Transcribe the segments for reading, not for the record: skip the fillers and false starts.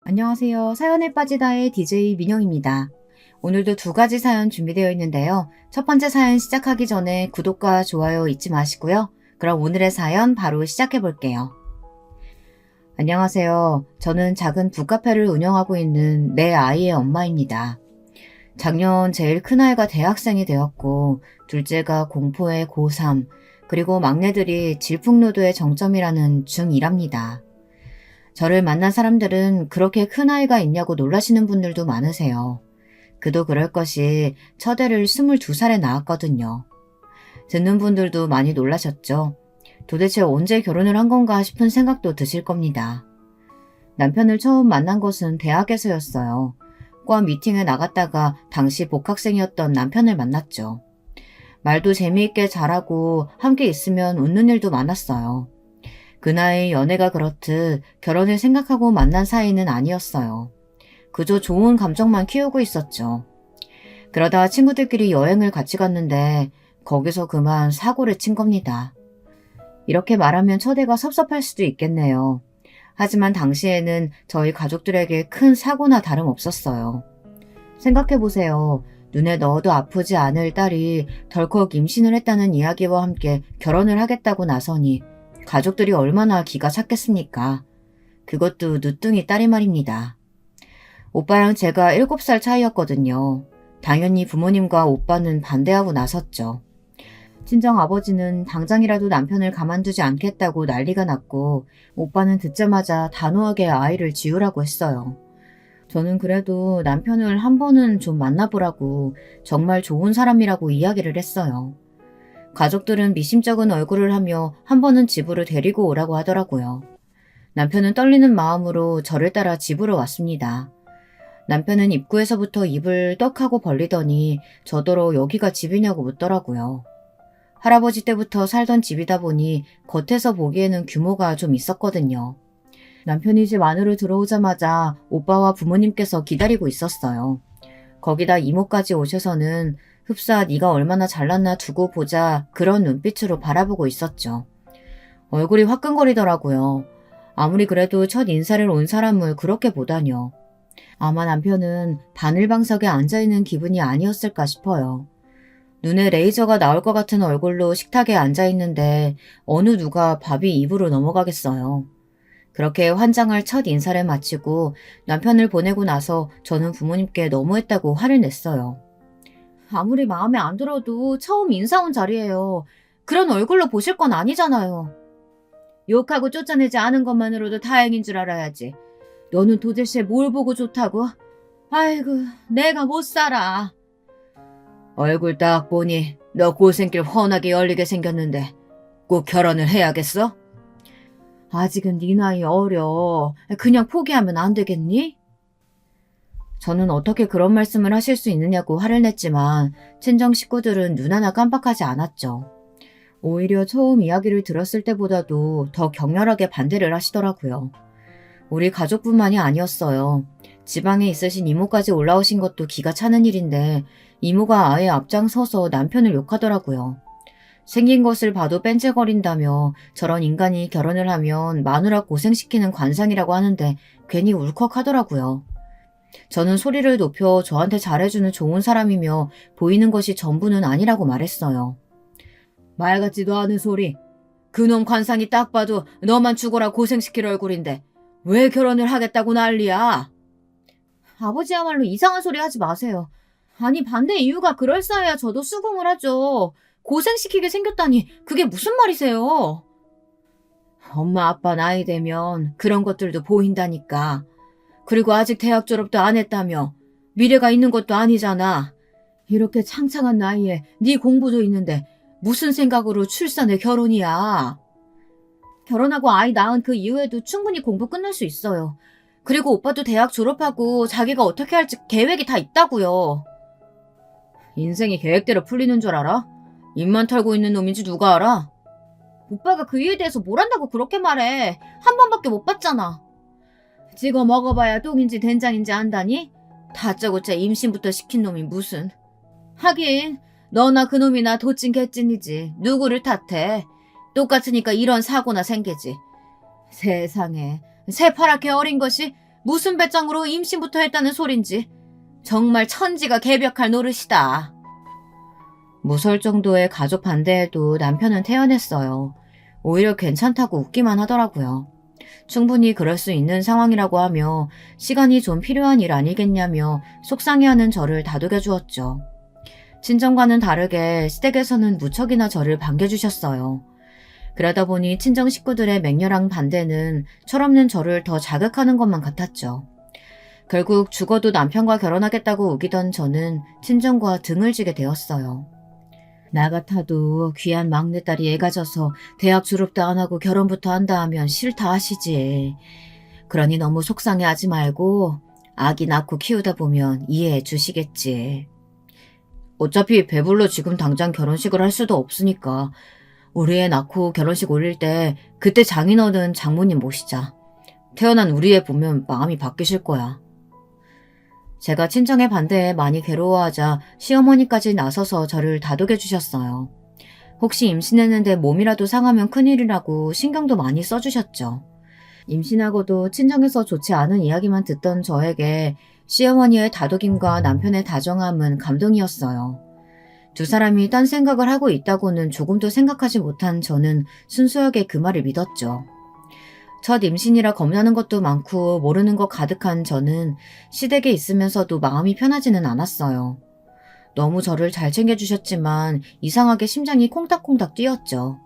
안녕하세요. 사연에 빠지다의 DJ 민영입니다. 오늘도 두 가지 사연 준비되어 있는데요. 첫 번째 사연 시작하기 전에 구독과 좋아요 잊지 마시고요. 그럼 오늘의 사연 바로 시작해 볼게요. 안녕하세요. 저는 작은 북카페를 운영하고 있는 내 아이의 엄마입니다. 작년 제일 큰아이가 대학생이 되었고 둘째가 공포의 고3 그리고 막내들이 질풍노도의 정점이라는 중2랍니다. 저를 만난 사람들은 그렇게 큰아이가 있냐고 놀라시는 분들도 많으세요. 그도 그럴 것이 첫애를 22살에 낳았거든요. 듣는 분들도 많이 놀라셨죠. 도대체 언제 결혼을 한 건가 싶은 생각도 드실 겁니다. 남편을 처음 만난 것은 대학에서였어요. 과 미팅에 나갔다가 당시 복학생이었던 남편을 만났죠. 말도 재미있게 잘하고 함께 있으면 웃는 일도 많았어요. 그 나이 연애가 그렇듯 결혼을 생각하고 만난 사이는 아니었어요. 그저 좋은 감정만 키우고 있었죠. 그러다 친구들끼리 여행을 같이 갔는데 거기서 그만 사고를 친 겁니다. 이렇게 말하면 첫애가 섭섭할 수도 있겠네요. 하지만 당시에는 저희 가족들에게 큰 사고나 다름없었어요. 생각해보세요. 눈에 넣어도 아프지 않을 딸이 덜컥 임신을 했다는 이야기와 함께 결혼을 하겠다고 나서니 가족들이 얼마나 기가 찼겠습니까? 그것도 늦둥이 딸이 말입니다. 오빠랑 제가 7살 차이였거든요. 당연히 부모님과 오빠는 반대하고 나섰죠. 친정아버지는 당장이라도 남편을 가만두지 않겠다고 난리가 났고 오빠는 듣자마자 단호하게 아이를 지우라고 했어요. 저는 그래도 남편을 한 번은 좀 만나보라고 정말 좋은 사람이라고 이야기를 했어요. 가족들은 미심쩍은 얼굴을 하며 한 번은 집으로 데리고 오라고 하더라고요. 남편은 떨리는 마음으로 저를 따라 집으로 왔습니다. 남편은 입구에서부터 입을 떡하고 벌리더니 저더러 여기가 집이냐고 묻더라고요. 할아버지 때부터 살던 집이다 보니 겉에서 보기에는 규모가 좀 있었거든요. 남편이 집 안으로 들어오자마자 오빠와 부모님께서 기다리고 있었어요. 거기다 이모까지 오셔서는 흡사 네가 얼마나 잘났나 두고 보자 그런 눈빛으로 바라보고 있었죠. 얼굴이 화끈거리더라고요. 아무리 그래도 첫 인사를 온 사람을 그렇게 보다뇨. 아마 남편은 바늘방석에 앉아있는 기분이 아니었을까 싶어요. 눈에 레이저가 나올 것 같은 얼굴로 식탁에 앉아있는데 어느 누가 밥이 입으로 넘어가겠어요. 그렇게 환장할 첫 인사를 마치고 남편을 보내고 나서 저는 부모님께 너무했다고 화를 냈어요. 아무리 마음에 안 들어도 처음 인사 온 자리예요. 그런 얼굴로 보실 건 아니잖아요. 욕하고 쫓아내지 않은 것만으로도 다행인 줄 알아야지. 너는 도대체 뭘 보고 좋다고? 아이고, 내가 못 살아. 얼굴 딱 보니 너 고생길 훤하게 열리게 생겼는데 꼭 결혼을 해야겠어? 아직은 네 나이 어려. 그냥 포기하면 안 되겠니? 저는 어떻게 그런 말씀을 하실 수 있느냐고 화를 냈지만 친정 식구들은 눈 하나 깜빡하지 않았죠. 오히려 처음 이야기를 들었을 때보다도 더 격렬하게 반대를 하시더라고요. 우리 가족뿐만이 아니었어요. 지방에 있으신 이모까지 올라오신 것도 기가 차는 일인데 이모가 아예 앞장서서 남편을 욕하더라고요. 생긴 것을 봐도 뺀질거린다며 저런 인간이 결혼을 하면 마누라 고생시키는 관상이라고 하는데 괜히 울컥하더라고요. 저는 소리를 높여 저한테 잘해주는 좋은 사람이며 보이는 것이 전부는 아니라고 말했어요. 말 같지도 않은 소리. 그놈 관상이 딱 봐도 너만 죽어라 고생시킬 얼굴인데 왜 결혼을 하겠다고 난리야? 아버지야말로 이상한 소리 하지 마세요. 아니 반대 이유가 그럴싸해야 저도 수긍을 하죠. 고생시키게 생겼다니 그게 무슨 말이세요? 엄마 아빠 나이 되면 그런 것들도 보인다니까. 그리고 아직 대학 졸업도 안 했다며 미래가 있는 것도 아니잖아. 이렇게 창창한 나이에 네 공부도 있는데 무슨 생각으로 출산에 결혼이야. 결혼하고 아이 낳은 그 이후에도 충분히 공부 끝날 수 있어요. 그리고 오빠도 대학 졸업하고 자기가 어떻게 할지 계획이 다 있다고요. 인생이 계획대로 풀리는 줄 알아? 입만 털고 있는 놈인지 누가 알아? 오빠가 그 일에 대해서 뭘 안다고 그렇게 말해. 한 번밖에 못 봤잖아. 찍어 먹어봐야 똥인지 된장인지 안다니? 다짜고짜 임신부터 시킨 놈이 무슨. 하긴 너나 그놈이나 도찐 개찐이지. 누구를 탓해. 똑같으니까 이런 사고나 생기지. 세상에 새파랗게 어린 것이 무슨 배짱으로 임신부터 했다는 소린지. 정말 천지가 개벽할 노릇이다. 무서울 정도의 가족 반대에도 남편은 태어났어요. 오히려 괜찮다고 웃기만 하더라고요. 충분히 그럴 수 있는 상황이라고 하며 시간이 좀 필요한 일 아니겠냐며 속상해하는 저를 다독여 주었죠. 친정과는 다르게 시댁에서는 무척이나 저를 반겨주셨어요. 그러다 보니 친정 식구들의 맹렬한 반대는 철없는 저를 더 자극하는 것만 같았죠. 결국 죽어도 남편과 결혼하겠다고 우기던 저는 친정과 등을 지게 되었어요. 나 같아도 귀한 막내딸이 애가 져서 대학 졸업도 안 하고 결혼부터 한다 하면 싫다 하시지. 그러니 너무 속상해하지 말고 아기 낳고 키우다 보면 이해해 주시겠지. 어차피 배불러 지금 당장 결혼식을 할 수도 없으니까 우리 애 낳고 결혼식 올릴 때 그때 장인어른 장모님 모시자. 태어난 우리 애 보면 마음이 바뀌실 거야. 제가 친정의 반대에 많이 괴로워하자 시어머니까지 나서서 저를 다독여 주셨어요. 혹시 임신했는데 몸이라도 상하면 큰일이라고 신경도 많이 써주셨죠. 임신하고도 친정에서 좋지 않은 이야기만 듣던 저에게 시어머니의 다독임과 남편의 다정함은 감동이었어요. 두 사람이 딴 생각을 하고 있다고는 조금도 생각하지 못한 저는 순수하게 그 말을 믿었죠. 첫 임신이라 겁나는 것도 많고 모르는 것 가득한 저는 시댁에 있으면서도 마음이 편하지는 않았어요. 너무 저를 잘 챙겨주셨지만 이상하게 심장이 콩닥콩닥 뛰었죠.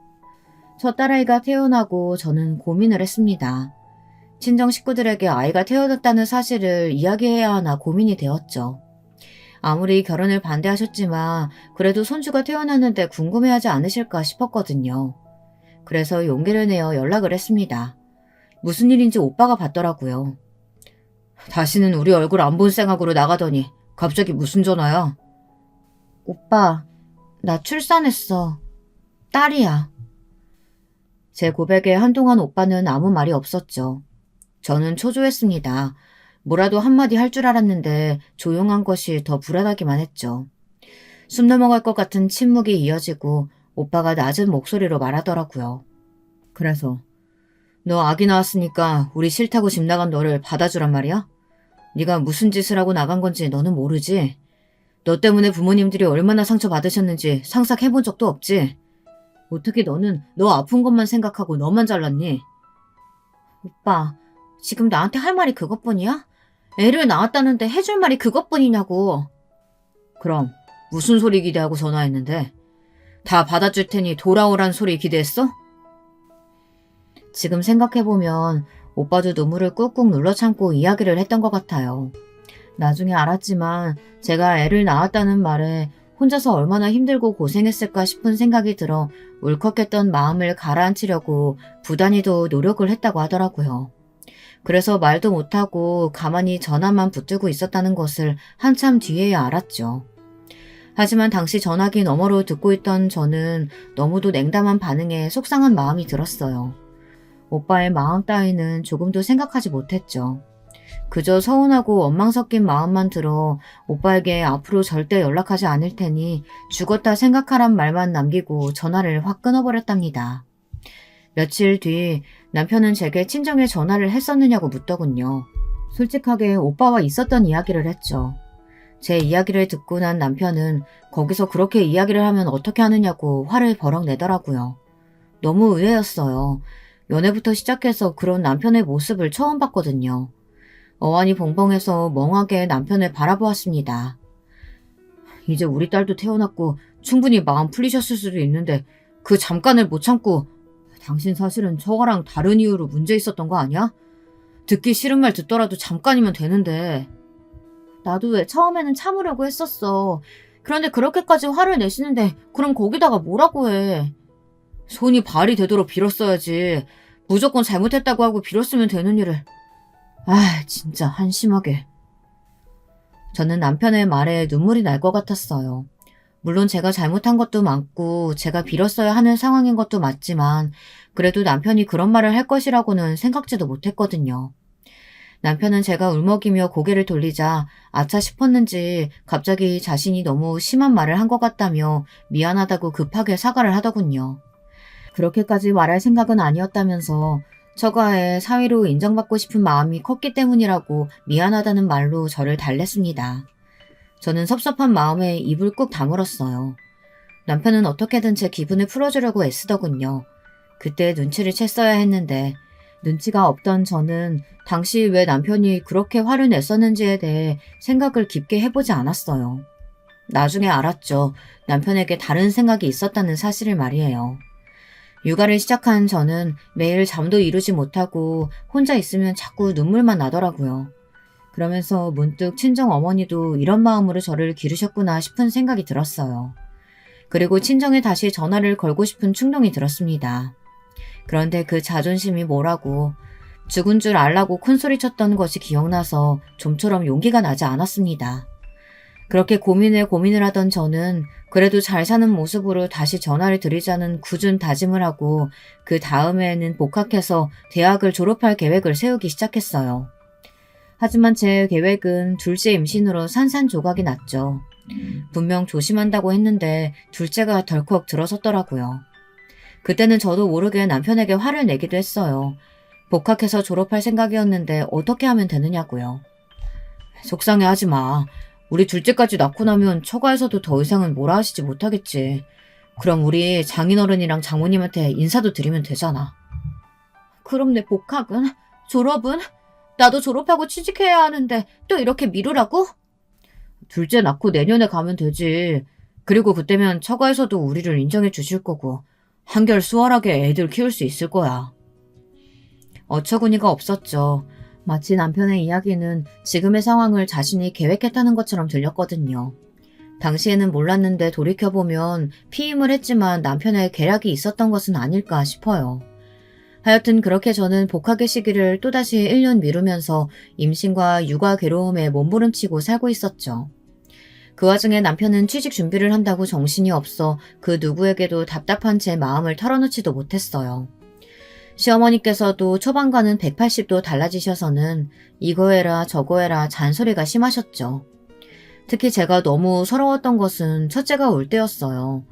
첫 딸아이가 태어나고 저는 고민을 했습니다. 친정 식구들에게 아이가 태어났다는 사실을 이야기해야 하나 고민이 되었죠. 아무리 결혼을 반대하셨지만 그래도 손주가 태어났는데 궁금해하지 않으실까 싶었거든요. 그래서 용기를 내어 연락을 했습니다. 무슨 일인지 오빠가 받더라고요. 다시는 우리 얼굴 안 본 생각으로 나가더니 갑자기 무슨 전화야? 오빠, 나 출산했어. 딸이야. 제 고백에 한동안 오빠는 아무 말이 없었죠. 저는 초조했습니다. 뭐라도 한마디 할 줄 알았는데 조용한 것이 더 불안하기만 했죠. 숨 넘어갈 것 같은 침묵이 이어지고 오빠가 낮은 목소리로 말하더라고요. 그래서 너 아기 낳았으니까 우리 싫다고 집 나간 너를 받아주란 말이야? 네가 무슨 짓을 하고 나간 건지 너는 모르지? 너 때문에 부모님들이 얼마나 상처받으셨는지 상상해본 적도 없지? 어떻게 너는 너 아픈 것만 생각하고 너만 잘났니? 오빠, 지금 나한테 할 말이 그것뿐이야? 애를 낳았다는데 해줄 말이 그것뿐이냐고. 그럼 무슨 소리 기대하고 전화했는데? 다 받아줄 테니 돌아오란 소리 기대했어? 지금 생각해보면 오빠도 눈물을 꾹꾹 눌러 참고 이야기를 했던 것 같아요. 나중에 알았지만 제가 애를 낳았다는 말에 혼자서 얼마나 힘들고 고생했을까 싶은 생각이 들어 울컥했던 마음을 가라앉히려고 부단히도 노력을 했다고 하더라고요. 그래서 말도 못하고 가만히 전화만 붙들고 있었다는 것을 한참 뒤에야 알았죠. 하지만 당시 전화기 너머로 듣고 있던 저는 너무도 냉담한 반응에 속상한 마음이 들었어요. 오빠의 마음 따위는 조금도 생각하지 못했죠. 그저 서운하고 원망 섞인 마음만 들어 오빠에게 앞으로 절대 연락하지 않을 테니 죽었다 생각하란 말만 남기고 전화를 확 끊어버렸답니다. 며칠 뒤 남편은 제게 친정에 전화를 했었느냐고 묻더군요. 솔직하게 오빠와 있었던 이야기를 했죠. 제 이야기를 듣고 난 남편은 거기서 그렇게 이야기를 하면 어떻게 하느냐고 화를 버럭 내더라고요. 너무 의외였어요. 연애부터 시작해서 그런 남편의 모습을 처음 봤거든요. 어안이 벙벙해서 멍하게 남편을 바라보았습니다. 이제 우리 딸도 태어났고 충분히 마음 풀리셨을 수도 있는데 그 잠깐을 못 참고 당신 사실은 저거랑 다른 이유로 문제 있었던 거 아니야? 듣기 싫은 말 듣더라도 잠깐이면 되는데. 나도 왜 처음에는 참으려고 했었어. 그런데 그렇게까지 화를 내시는데 그럼 거기다가 뭐라고 해. 손이 발이 되도록 빌었어야지. 무조건 잘못했다고 하고 빌었으면 되는 일을. 진짜 한심하게. 저는 남편의 말에 눈물이 날 것 같았어요. 물론 제가 잘못한 것도 많고 제가 빌었어야 하는 상황인 것도 맞지만 그래도 남편이 그런 말을 할 것이라고는 생각지도 못했거든요. 남편은 제가 울먹이며 고개를 돌리자 아차 싶었는지 갑자기 자신이 너무 심한 말을 한 것 같다며 미안하다고 급하게 사과를 하더군요. 그렇게까지 말할 생각은 아니었다면서 처가에 사위로 인정받고 싶은 마음이 컸기 때문이라고 미안하다는 말로 저를 달랬습니다. 저는 섭섭한 마음에 입을 꾹 다물었어요. 남편은 어떻게든 제 기분을 풀어주려고 애쓰더군요. 그때 눈치를 챘어야 했는데 눈치가 없던 저는 당시 왜 남편이 그렇게 화를 냈었는지에 대해 생각을 깊게 해보지 않았어요. 나중에 알았죠. 남편에게 다른 생각이 있었다는 사실을 말이에요. 육아를 시작한 저는 매일 잠도 이루지 못하고 혼자 있으면 자꾸 눈물만 나더라고요. 그러면서 문득 친정 어머니도 이런 마음으로 저를 기르셨구나 싶은 생각이 들었어요. 그리고 친정에 다시 전화를 걸고 싶은 충동이 들었습니다. 그런데 그 자존심이 뭐라고 죽은 줄 알라고 큰소리쳤던 것이 기억나서 좀처럼 용기가 나지 않았습니다. 그렇게 고민을 하던 저는 그래도 잘 사는 모습으로 다시 전화를 드리자는 굳은 다짐을 하고 그 다음에는 복학해서 대학을 졸업할 계획을 세우기 시작했어요. 하지만 제 계획은 둘째 임신으로 산산조각이 났죠. 분명 조심한다고 했는데 둘째가 덜컥 들어섰더라고요. 그때는 저도 모르게 남편에게 화를 내기도 했어요. 복학해서 졸업할 생각이었는데 어떻게 하면 되느냐고요. 속상해하지 마. 우리 둘째까지 낳고 나면 처가에서도 더 이상은 뭐라 하시지 못하겠지. 그럼 우리 장인어른이랑 장모님한테 인사도 드리면 되잖아. 그럼 내 복학은? 졸업은? 나도 졸업하고 취직해야 하는데 또 이렇게 미루라고? 둘째 낳고 내년에 가면 되지. 그리고 그때면 처가에서도 우리를 인정해 주실 거고 한결 수월하게 애들 키울 수 있을 거야. 어처구니가 없었죠. 마치 남편의 이야기는 지금의 상황을 자신이 계획했다는 것처럼 들렸거든요. 당시에는 몰랐는데 돌이켜보면 피임을 했지만 남편의 계략이 있었던 것은 아닐까 싶어요. 하여튼 그렇게 저는 복학의 시기를 또다시 1년 미루면서 임신과 육아 괴로움에 몸부림치고 살고 있었죠. 그 와중에 남편은 취직 준비를 한다고 정신이 없어 그 누구에게도 답답한 제 마음을 털어놓지도 못했어요. 시어머니께서도 초반과는 180도 달라지셔서는 이거 해라 저거 해라 잔소리가 심하셨죠. 특히 제가 너무 서러웠던 것은 첫째가 올 때였어요.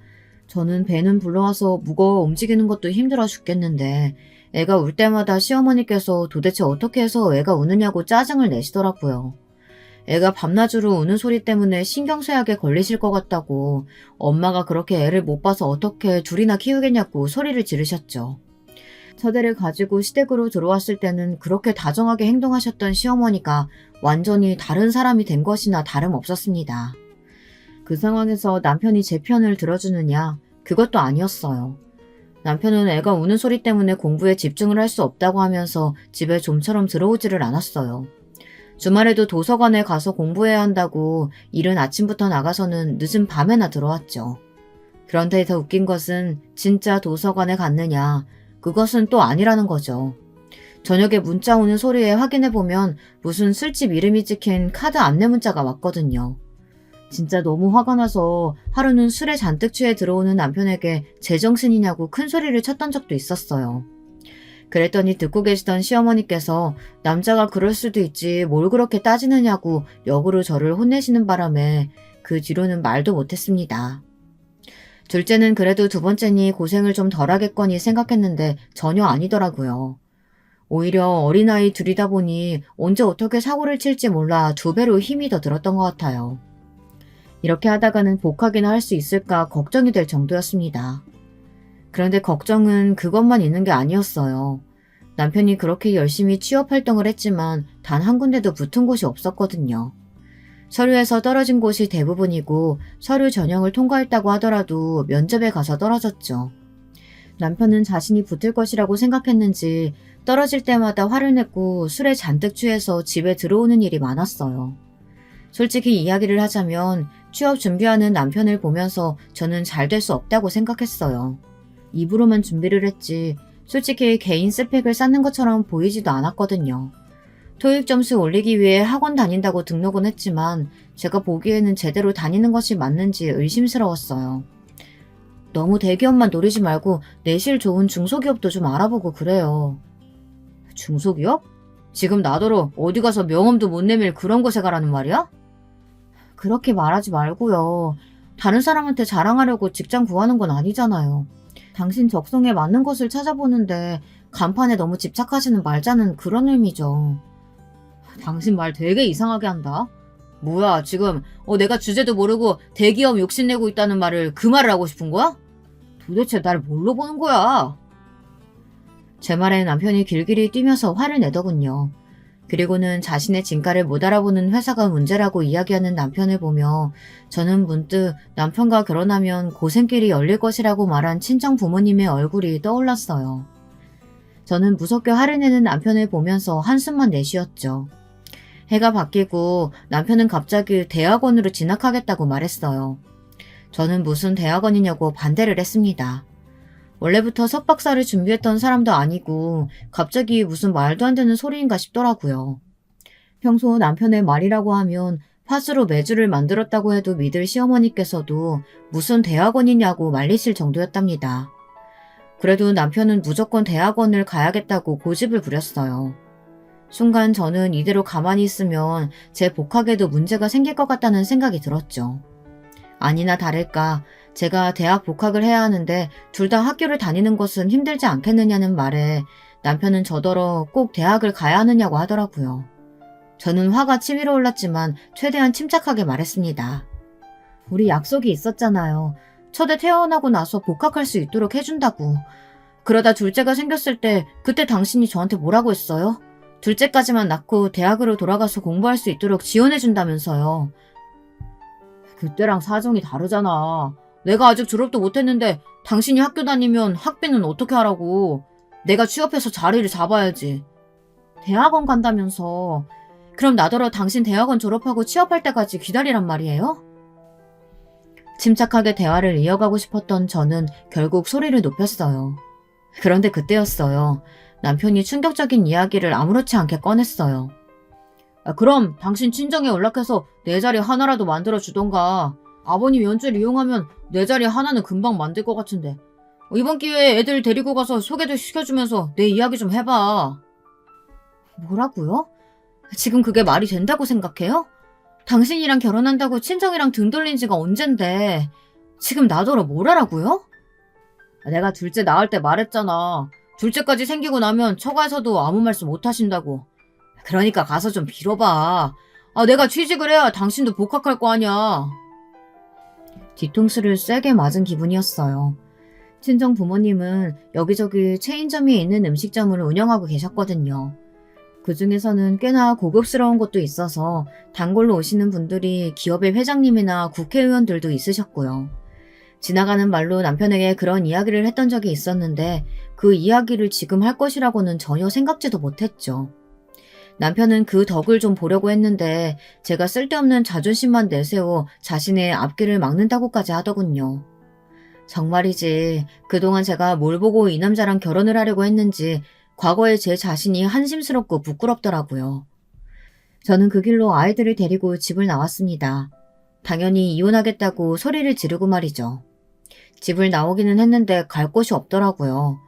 저는 배는 불러와서 무거워 움직이는 것도 힘들어 죽겠는데 애가 울 때마다 시어머니께서 도대체 어떻게 해서 애가 우느냐고 짜증을 내시더라고요. 애가 밤낮으로 우는 소리 때문에 신경쇠약에 걸리실 것 같다고 엄마가 그렇게 애를 못 봐서 어떻게 둘이나 키우겠냐고 소리를 지르셨죠. 첫애를 가지고 시댁으로 들어왔을 때는 그렇게 다정하게 행동하셨던 시어머니가 완전히 다른 사람이 된 것이나 다름없었습니다. 그 상황에서 남편이 제 편을 들어주느냐? 그것도 아니었어요. 남편은 애가 우는 소리 때문에 공부에 집중을 할 수 없다고 하면서 집에 좀처럼 들어오지를 않았어요. 주말에도 도서관에 가서 공부해야 한다고 이른 아침부터 나가서는 늦은 밤에나 들어왔죠. 그런데 더 웃긴 것은 진짜 도서관에 갔느냐? 그것은 또 아니라는 거죠. 저녁에 문자 오는 소리에 확인해보면 무슨 술집 이름이 찍힌 카드 안내 문자가 왔거든요. 진짜 너무 화가 나서 하루는 술에 잔뜩 취해 들어오는 남편에게 제정신이냐고 큰 소리를 쳤던 적도 있었어요. 그랬더니 듣고 계시던 시어머니께서 남자가 그럴 수도 있지 뭘 그렇게 따지느냐고 역으로 저를 혼내시는 바람에 그 뒤로는 말도 못했습니다. 둘째는 그래도 두 번째니 고생을 좀 덜하겠거니 생각했는데 전혀 아니더라고요. 오히려 어린아이 둘이다 보니 언제 어떻게 사고를 칠지 몰라 2배로 힘이 더 들었던 것 같아요. 이렇게 하다가는 복학이나 할 수 있을까 걱정이 될 정도였습니다. 그런데 걱정은 그것만 있는 게 아니었어요. 남편이 그렇게 열심히 취업 활동을 했지만 단 한 군데도 붙은 곳이 없었거든요. 서류에서 떨어진 곳이 대부분이고 서류 전형을 통과했다고 하더라도 면접에 가서 떨어졌죠. 남편은 자신이 붙을 것이라고 생각했는지 떨어질 때마다 화를 냈고 술에 잔뜩 취해서 집에 들어오는 일이 많았어요. 솔직히 이야기를 하자면 취업 준비하는 남편을 보면서 저는 잘 될 수 없다고 생각했어요. 입으로만 준비를 했지 솔직히 개인 스펙을 쌓는 것처럼 보이지도 않았거든요. 토익 점수 올리기 위해 학원 다닌다고 등록은 했지만 제가 보기에는 제대로 다니는 것이 맞는지 의심스러웠어요. 너무 대기업만 노리지 말고 내실 좋은 중소기업도 좀 알아보고 그래요. 중소기업? 지금 나더러 어디 가서 명함도 못 내밀 그런 곳에 가라는 말이야? 그렇게 말하지 말고요. 다른 사람한테 자랑하려고 직장 구하는 건 아니잖아요. 당신 적성에 맞는 것을 찾아보는데 간판에 너무 집착하지는 말자는 그런 의미죠. 당신 말 되게 이상하게 한다. 뭐야, 지금 내가 주제도 모르고 대기업 욕심내고 있다는 말을 그 말을 하고 싶은 거야? 도대체 날 뭘로 보는 거야? 제 말에 남편이 길길이 뛰면서 화를 내더군요. 그리고는 자신의 진가를 못 알아보는 회사가 문제라고 이야기하는 남편을 보며 저는 문득 남편과 결혼하면 고생길이 열릴 것이라고 말한 친정 부모님의 얼굴이 떠올랐어요. 저는 무섭게 화를 내는 남편을 보면서 한숨만 내쉬었죠. 해가 바뀌고 남편은 갑자기 대학원으로 진학하겠다고 말했어요. 저는 무슨 대학원이냐고 반대를 했습니다. 원래부터 석박사를 준비했던 사람도 아니고 갑자기 무슨 말도 안 되는 소리인가 싶더라고요. 평소 남편의 말이라고 하면 팥으로 메주를 만들었다고 해도 믿을 시어머니께서도 무슨 대학원이냐고 말리실 정도였답니다. 그래도 남편은 무조건 대학원을 가야겠다고 고집을 부렸어요. 순간 저는 이대로 가만히 있으면 제 복학에도 문제가 생길 것 같다는 생각이 들었죠. 아니나 다를까 제가 대학 복학을 해야 하는데 둘 다 학교를 다니는 것은 힘들지 않겠느냐는 말에 남편은 저더러 꼭 대학을 가야 하느냐고 하더라고요. 저는 화가 치밀어 올랐지만 최대한 침착하게 말했습니다. 우리 약속이 있었잖아요. 첫애 퇴원하고 나서 복학할 수 있도록 해준다고. 그러다 둘째가 생겼을 때 그때 당신이 저한테 뭐라고 했어요? 둘째까지만 낳고 대학으로 돌아가서 공부할 수 있도록 지원해준다면서요. 그때랑 사정이 다르잖아. 내가 아직 졸업도 못했는데 당신이 학교 다니면 학비는 어떻게 하라고. 내가 취업해서 자리를 잡아야지. 대학원 간다면서. 그럼 나더러 당신 대학원 졸업하고 취업할 때까지 기다리란 말이에요? 침착하게 대화를 이어가고 싶었던 저는 결국 소리를 높였어요. 그런데 그때였어요. 남편이 충격적인 이야기를 아무렇지 않게 꺼냈어요. 그럼 당신 친정에 연락해서 내 자리 하나라도 만들어주던가. 아버님 연줄 이용하면 내 자리 하나는 금방 만들 것 같은데. 이번 기회에 애들 데리고 가서 소개도 시켜주면서 내 이야기 좀 해봐. 뭐라고요? 지금 그게 말이 된다고 생각해요? 당신이랑 결혼한다고 친정이랑 등 돌린 지가 언젠데 지금 나더러 뭘 하라고요? 내가 둘째 낳을 때 말했잖아. 둘째까지 생기고 나면 처가에서도 아무 말씀 못 하신다고. 그러니까 가서 좀 빌어봐. 내가 취직을 해야 당신도 복학할 거 아니야. 뒤통수를 세게 맞은 기분이었어요. 친정 부모님은 여기저기 체인점이 있는 음식점을 운영하고 계셨거든요. 그 중에서는 꽤나 고급스러운 곳도 있어서 단골로 오시는 분들이 기업의 회장님이나 국회의원들도 있으셨고요. 지나가는 말로 남편에게 그런 이야기를 했던 적이 있었는데 그 이야기를 지금 할 것이라고는 전혀 생각지도 못했죠. 남편은 그 덕을 좀 보려고 했는데 제가 쓸데없는 자존심만 내세워 자신의 앞길을 막는다고까지 하더군요. 정말이지 그동안 제가 뭘 보고 이 남자랑 결혼을 하려고 했는지 과거의 제 자신이 한심스럽고 부끄럽더라고요. 저는 그 길로 아이들을 데리고 집을 나왔습니다. 당연히 이혼하겠다고 소리를 지르고 말이죠. 집을 나오기는 했는데 갈 곳이 없더라고요.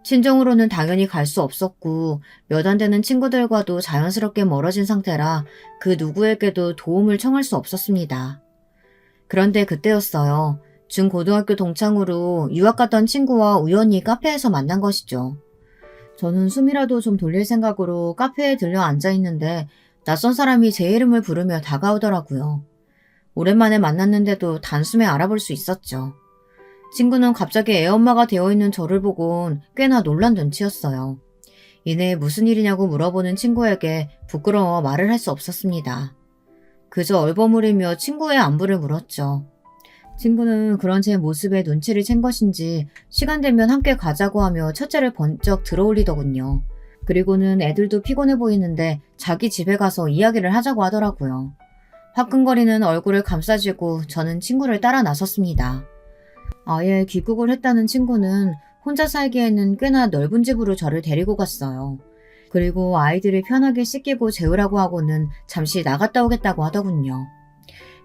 친정으로는 당연히 갈 수 없었고 몇 안 되는 친구들과도 자연스럽게 멀어진 상태라 그 누구에게도 도움을 청할 수 없었습니다. 그런데 그때였어요. 중고등학교 동창으로 유학 갔던 친구와 우연히 카페에서 만난 것이죠. 저는 숨이라도 좀 돌릴 생각으로 카페에 들려 앉아있는데 낯선 사람이 제 이름을 부르며 다가오더라고요. 오랜만에 만났는데도 단숨에 알아볼 수 있었죠. 친구는 갑자기 애엄마가 되어있는 저를 보곤 꽤나 놀란 눈치였어요. 이내 무슨 일이냐고 물어보는 친구에게 부끄러워 말을 할 수 없었습니다. 그저 얼버무리며 친구의 안부를 물었죠. 친구는 그런 제 모습에 눈치를 챈 것인지 시간 되면 함께 가자고 하며 첫째를 번쩍 들어올리더군요. 그리고는 애들도 피곤해 보이는데 자기 집에 가서 이야기를 하자고 하더라고요. 화끈거리는 얼굴을 감싸쥐고 저는 친구를 따라 나섰습니다. 아예 귀국을 했다는 친구는 혼자 살기에는 꽤나 넓은 집으로 저를 데리고 갔어요. 그리고 아이들을 편하게 씻기고 재우라고 하고는 잠시 나갔다 오겠다고 하더군요.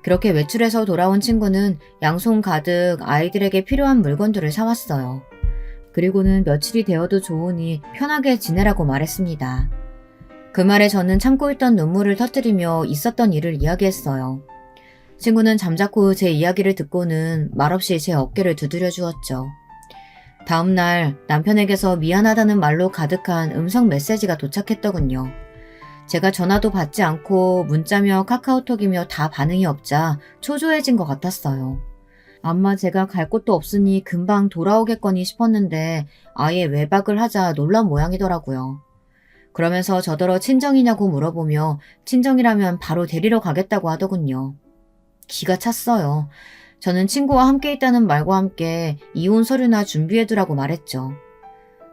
그렇게 외출해서 돌아온 친구는 양손 가득 아이들에게 필요한 물건들을 사왔어요. 그리고는 며칠이 되어도 좋으니 편하게 지내라고 말했습니다. 그 말에 저는 참고 있던 눈물을 터뜨리며 있었던 일을 이야기했어요. 친구는 잠자코 제 이야기를 듣고는 말없이 제 어깨를 두드려 주었죠. 다음날 남편에게서 미안하다는 말로 가득한 음성 메시지가 도착했더군요. 제가 전화도 받지 않고 문자며 카카오톡이며 다 반응이 없자 초조해진 것 같았어요. 아마 제가 갈 곳도 없으니 금방 돌아오겠거니 싶었는데 아예 외박을 하자 놀란 모양이더라고요. 그러면서 저더러 친정이냐고 물어보며 친정이라면 바로 데리러 가겠다고 하더군요. 기가 찼어요. 저는 친구와 함께 있다는 말과 함께 이혼 서류나 준비해두라고 말했죠.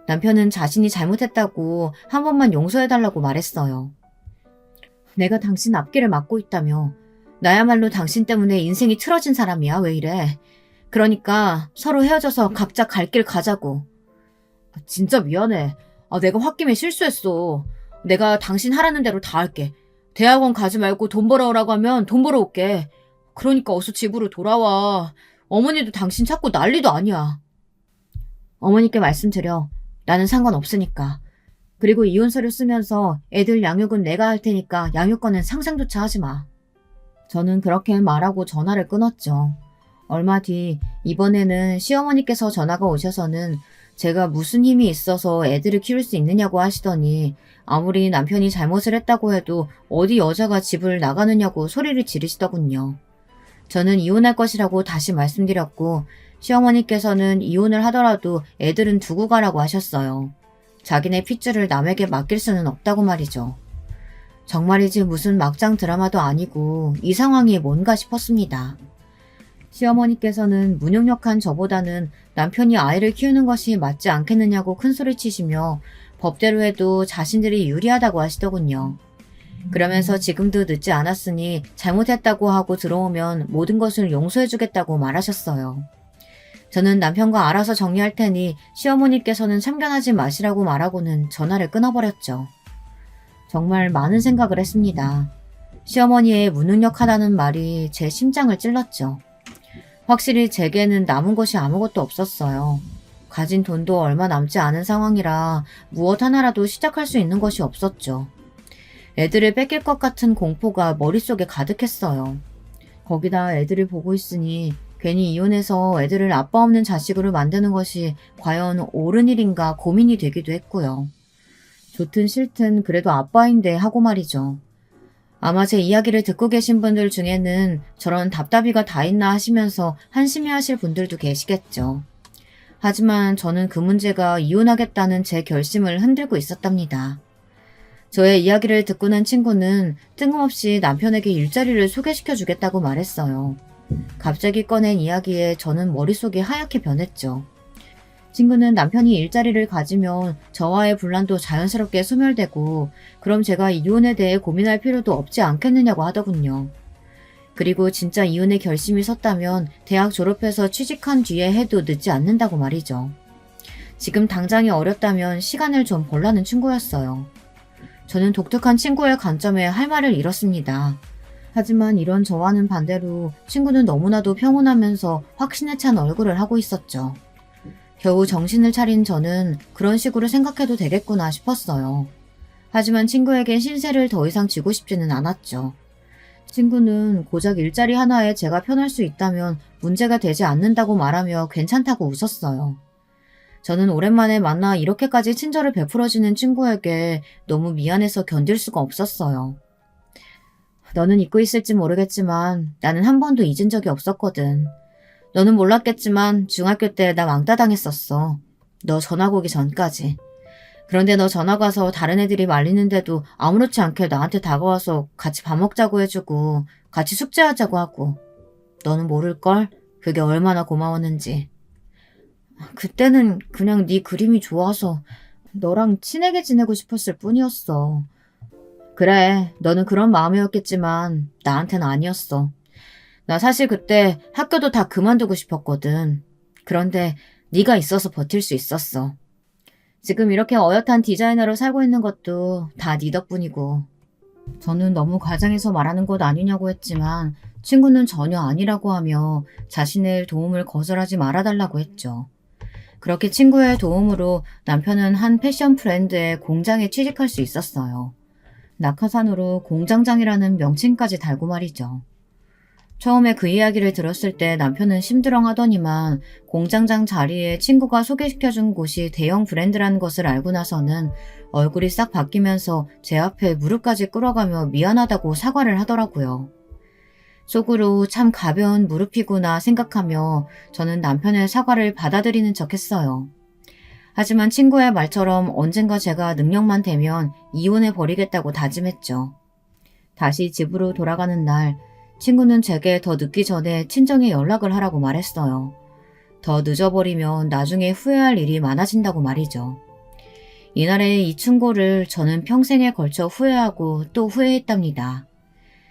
남편은 자신이 잘못했다고 한 번만 용서해달라고 말했어요. 내가 당신 앞길을 막고 있다며. 나야말로 당신 때문에 인생이 틀어진 사람이야. 왜 이래? 그러니까 서로 헤어져서 각자 갈 길 가자고. 진짜 미안해. 내가 홧김에 실수했어. 내가 당신 하라는 대로 다 할게. 대학원 가지 말고 돈 벌어오라고 하면 돈 벌어 올게. 그러니까 어서 집으로 돌아와. 어머니도 당신 찾고 난리도 아니야. 어머니께 말씀드려. 나는 상관없으니까. 그리고 이혼 서류 쓰면서 애들 양육은 내가 할 테니까 양육권은 상상조차 하지 마. 저는 그렇게 말하고 전화를 끊었죠. 얼마 뒤 이번에는 시어머니께서 전화가 오셔서는 제가 무슨 힘이 있어서 애들을 키울 수 있느냐고 하시더니 아무리 남편이 잘못을 했다고 해도 어디 여자가 집을 나가느냐고 소리를 지르시더군요. 저는 이혼할 것이라고 다시 말씀드렸고 시어머니께서는 이혼을 하더라도 애들은 두고 가라고 하셨어요. 자기네 핏줄을 남에게 맡길 수는 없다고 말이죠. 정말이지 무슨 막장 드라마도 아니고 이 상황이 뭔가 싶었습니다. 시어머니께서는 무능력한 저보다는 남편이 아이를 키우는 것이 맞지 않겠느냐고 큰소리치시며 법대로 해도 자신들이 유리하다고 하시더군요. 그러면서 지금도 늦지 않았으니 잘못했다고 하고 들어오면 모든 것을 용서해주겠다고 말하셨어요. 저는 남편과 알아서 정리할 테니 시어머니께서는 참견하지 마시라고 말하고는 전화를 끊어버렸죠. 정말 많은 생각을 했습니다. 시어머니의 무능력하다는 말이 제 심장을 찔렀죠. 확실히 제게는 남은 것이 아무것도 없었어요. 가진 돈도 얼마 남지 않은 상황이라 무엇 하나라도 시작할 수 있는 것이 없었죠. 애들을 뺏길 것 같은 공포가 머릿속에 가득했어요. 거기다 애들을 보고 있으니 괜히 이혼해서 애들을 아빠 없는 자식으로 만드는 것이 과연 옳은 일인가 고민이 되기도 했고요. 좋든 싫든 그래도 아빠인데 하고 말이죠. 아마 제 이야기를 듣고 계신 분들 중에는 저런 답답이가 다 있나 하시면서 한심해하실 분들도 계시겠죠. 하지만 저는 그 문제가 이혼하겠다는 제 결심을 흔들고 있었답니다. 저의 이야기를 듣고 난 친구는 뜬금없이 남편에게 일자리를 소개시켜 주겠다고 말했어요. 갑자기 꺼낸 이야기에 저는 머릿속이 하얗게 변했죠. 친구는 남편이 일자리를 가지면 저와의 분란도 자연스럽게 소멸되고 그럼 제가 이혼에 대해 고민할 필요도 없지 않겠느냐고 하더군요. 그리고 진짜 이혼의 결심이 섰다면 대학 졸업해서 취직한 뒤에 해도 늦지 않는다고 말이죠. 지금 당장이 어렵다면 시간을 좀 벌라는 친구였어요. 저는 독특한 친구의 관점에 할 말을 잃었습니다. 하지만 이런 저와는 반대로 친구는 너무나도 평온하면서 확신에 찬 얼굴을 하고 있었죠. 겨우 정신을 차린 저는 그런 식으로 생각해도 되겠구나 싶었어요. 하지만 친구에게 신세를 더 이상 지고 싶지는 않았죠. 친구는 고작 일자리 하나에 제가 편할 수 있다면 문제가 되지 않는다고 말하며 괜찮다고 웃었어요. 저는 오랜만에 만나 이렇게까지 친절을 베풀어주는 친구에게 너무 미안해서 견딜 수가 없었어요. 너는 잊고 있을지 모르겠지만 나는 한 번도 잊은 적이 없었거든. 너는 몰랐겠지만 중학교 때 나 왕따 당했었어. 너 전학 오기 전까지. 그런데 너 전학 와서 다른 애들이 말리는데도 아무렇지 않게 나한테 다가와서 같이 밥 먹자고 해주고 같이 숙제하자고 하고. 너는 모를걸? 그게 얼마나 고마웠는지. 그때는 그냥 네 그림이 좋아서 너랑 친하게 지내고 싶었을 뿐이었어. 그래, 너는 그런 마음이었겠지만 나한테는 아니었어. 나 사실 그때 학교도 다 그만두고 싶었거든. 그런데 네가 있어서 버틸 수 있었어. 지금 이렇게 어엿한 디자이너로 살고 있는 것도 다 네 덕분이고. 저는 너무 과장해서 말하는 것 아니냐고 했지만 친구는 전혀 아니라고 하며 자신의 도움을 거절하지 말아달라고 했죠. 그렇게 친구의 도움으로 남편은 한 패션 브랜드의 공장에 취직할 수 있었어요. 낙하산으로 공장장이라는 명칭까지 달고 말이죠. 처음에 그 이야기를 들었을 때 남편은 심드렁 하더니만 공장장 자리에 친구가 소개시켜준 곳이 대형 브랜드라는 것을 알고 나서는 얼굴이 싹 바뀌면서 제 앞에 무릎까지 꿇어가며 미안하다고 사과를 하더라고요. 속으로 참 가벼운 무릎이구나 생각하며 저는 남편의 사과를 받아들이는 척 했어요. 하지만 친구의 말처럼 언젠가 제가 능력만 되면 이혼해버리겠다고 다짐했죠. 다시 집으로 돌아가는 날, 친구는 제게 더 늦기 전에 친정에 연락을 하라고 말했어요. 더 늦어버리면 나중에 후회할 일이 많아진다고 말이죠. 이날의 이 충고를 저는 평생에 걸쳐 후회하고 또 후회했답니다.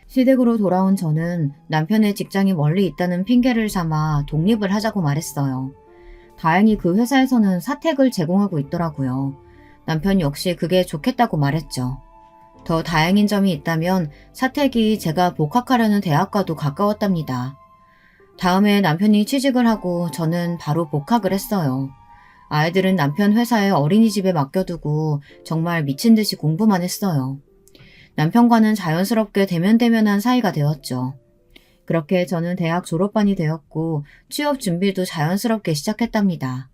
시댁으로 돌아온 저는 남편의 직장이 멀리 있다는 핑계를 삼아 독립을 하자고 말했어요. 다행히 그 회사에서는 사택을 제공하고 있더라고요. 남편 역시 그게 좋겠다고 말했죠. 더 다행인 점이 있다면 사택이 제가 복학하려는 대학과도 가까웠답니다. 다음에 남편이 취직을 하고 저는 바로 복학을 했어요. 아이들은 남편 회사의 어린이집에 맡겨두고 정말 미친 듯이 공부만 했어요. 남편과는 자연스럽게 대면대면한 사이가 되었죠. 그렇게 저는 대학 졸업반이 되었고 취업 준비도 자연스럽게 시작했답니다.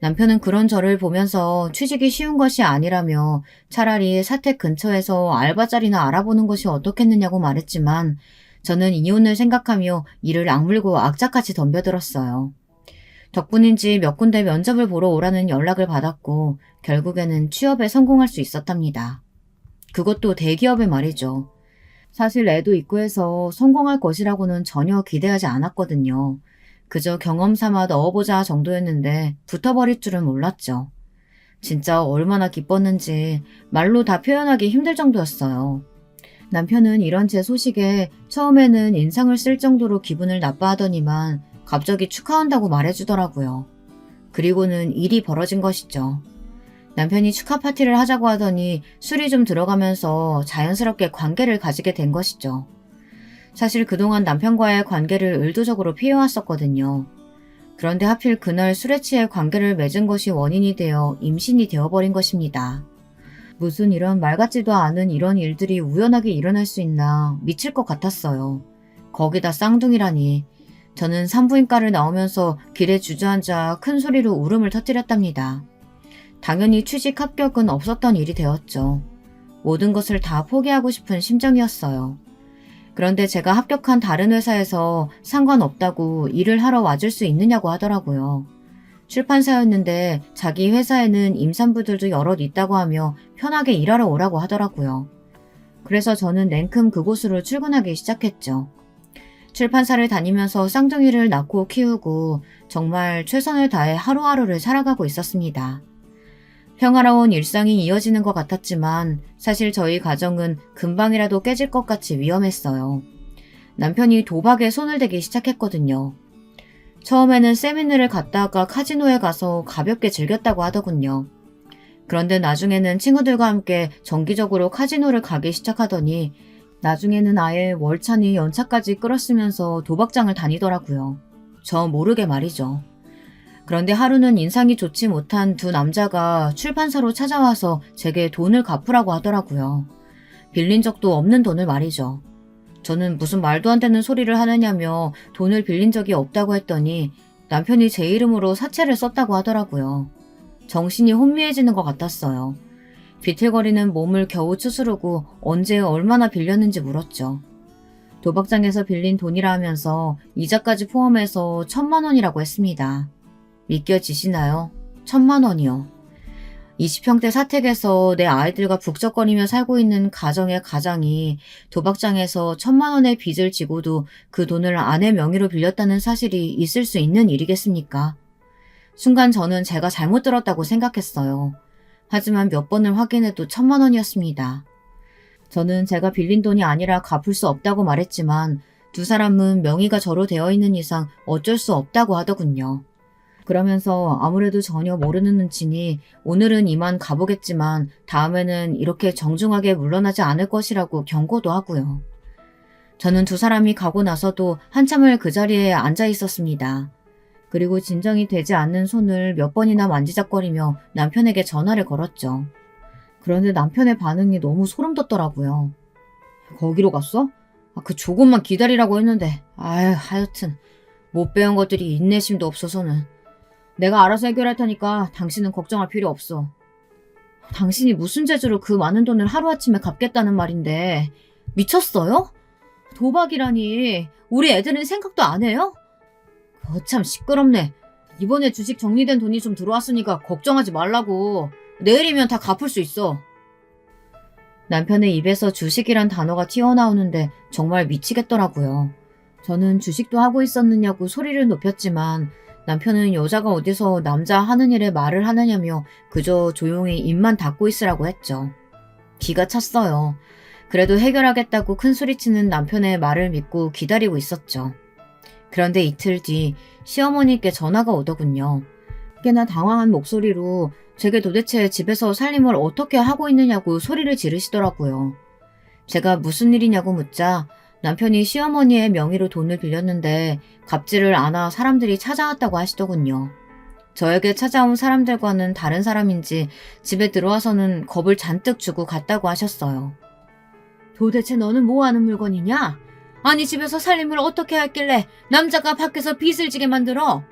남편은 그런 저를 보면서 취직이 쉬운 것이 아니라며 차라리 사택 근처에서 알바자리나 알아보는 것이 어떻겠느냐고 말했지만 저는 이혼을 생각하며 이를 악물고 악착같이 덤벼들었어요. 덕분인지 몇 군데 면접을 보러 오라는 연락을 받았고 결국에는 취업에 성공할 수 있었답니다. 그것도 대기업의 말이죠. 사실 애도 있고 해서 성공할 것이라고는 전혀 기대하지 않았거든요. 그저 경험 삼아 넣어보자 정도였는데 붙어버릴 줄은 몰랐죠. 진짜 얼마나 기뻤는지 말로 다 표현하기 힘들 정도였어요. 남편은 이런 제 소식에 처음에는 인상을 쓸 정도로 기분을 나빠하더니만 갑자기 축하한다고 말해주더라고요. 그리고는 일이 벌어진 것이죠. 남편이 축하 파티를 하자고 하더니 술이 좀 들어가면서 자연스럽게 관계를 가지게 된 것이죠. 사실 그동안 남편과의 관계를 의도적으로 피해왔었거든요. 그런데 하필 그날 술에 취해 관계를 맺은 것이 원인이 되어 임신이 되어버린 것입니다. 무슨 이런 말 같지도 않은 이런 일들이 우연하게 일어날 수 있나 미칠 것 같았어요. 거기다 쌍둥이라니. 저는 산부인과를 나오면서 길에 주저앉아 큰 소리로 울음을 터뜨렸답니다. 당연히 취직 합격은 없었던 일이 되었죠. 모든 것을 다 포기하고 싶은 심정이었어요. 그런데 제가 합격한 다른 회사에서 상관없다고 일을 하러 와줄 수 있느냐고 하더라고요. 출판사였는데 자기 회사에는 임산부들도 여럿 있다고 하며 편하게 일하러 오라고 하더라고요. 그래서 저는 냉큼 그곳으로 출근하기 시작했죠. 출판사를 다니면서 쌍둥이를 낳고 키우고 정말 최선을 다해 하루하루를 살아가고 있었습니다. 평화로운 일상이 이어지는 것 같았지만 사실 저희 가정은 금방이라도 깨질 것 같이 위험했어요. 남편이 도박에 손을 대기 시작했거든요. 처음에는 세미나를 갔다가 카지노에 가서 가볍게 즐겼다고 하더군요. 그런데 나중에는 친구들과 함께 정기적으로 카지노를 가기 시작하더니 나중에는 아예 월차니 연차까지 끌었으면서 도박장을 다니더라고요. 저 모르게 말이죠. 그런데 하루는 인상이 좋지 못한 두 남자가 출판사로 찾아와서 제게 돈을 갚으라고 하더라고요. 빌린 적도 없는 돈을 말이죠. 저는 무슨 말도 안 되는 소리를 하느냐며 돈을 빌린 적이 없다고 했더니 남편이 제 이름으로 사채를 썼다고 하더라고요. 정신이 혼미해지는 것 같았어요. 비틀거리는 몸을 겨우 추스르고 언제 얼마나 빌렸는지 물었죠. 도박장에서 빌린 돈이라 하면서 이자까지 포함해서 1,000만 원이라고 했습니다. 믿겨지시나요? 1,000만 원이요. 20평대 사택에서 내 아이들과 북적거리며 살고 있는 가정의 가장이 도박장에서 1,000만 원의 빚을 지고도 그 돈을 아내 명의로 빌렸다는 사실이 있을 수 있는 일이겠습니까? 순간 저는 제가 잘못 들었다고 생각했어요. 하지만 몇 번을 확인해도 1,000만 원이었습니다. 저는 제가 빌린 돈이 아니라 갚을 수 없다고 말했지만 두 사람은 명의가 저로 되어 있는 이상 어쩔 수 없다고 하더군요. 그러면서 아무래도 전혀 모르는 눈치니 오늘은 이만 가보겠지만 다음에는 이렇게 정중하게 물러나지 않을 것이라고 경고도 하고요. 저는 두 사람이 가고 나서도 한참을 그 자리에 앉아 있었습니다. 그리고 진정이 되지 않는 손을 몇 번이나 만지작거리며 남편에게 전화를 걸었죠. 그런데 남편의 반응이 너무 소름 돋더라고요. 거기로 갔어? 그 조금만 기다리라고 했는데 하여튼 못 배운 것들이 인내심도 없어서는. 내가 알아서 해결할 테니까 당신은 걱정할 필요 없어. 당신이 무슨 재주로 그 많은 돈을 하루아침에 갚겠다는 말인데 미쳤어요? 도박이라니. 우리 애들은 생각도 안 해요? 참 시끄럽네. 이번에 주식 정리된 돈이 좀 들어왔으니까 걱정하지 말라고. 내일이면 다 갚을 수 있어. 남편의 입에서 주식이란 단어가 튀어나오는데 정말 미치겠더라고요. 저는 주식도 하고 있었느냐고 소리를 높였지만 남편은 여자가 어디서 남자 하는 일에 말을 하느냐며 그저 조용히 입만 닫고 있으라고 했죠. 기가 찼어요. 그래도 해결하겠다고 큰소리치는 남편의 말을 믿고 기다리고 있었죠. 그런데 이틀 뒤 시어머니께 전화가 오더군요. 꽤나 당황한 목소리로 제게 도대체 집에서 살림을 어떻게 하고 있느냐고 소리를 지르시더라고요. 제가 무슨 일이냐고 묻자 남편이 시어머니의 명의로 돈을 빌렸는데 갚지를 않아 사람들이 찾아왔다고 하시더군요. 저에게 찾아온 사람들과는 다른 사람인지 집에 들어와서는 겁을 잔뜩 주고 갔다고 하셨어요. 도대체 너는 뭐 하는 물건이냐? 아니 집에서 살림을 어떻게 했길래 남자가 밖에서 빚을 지게 만들어?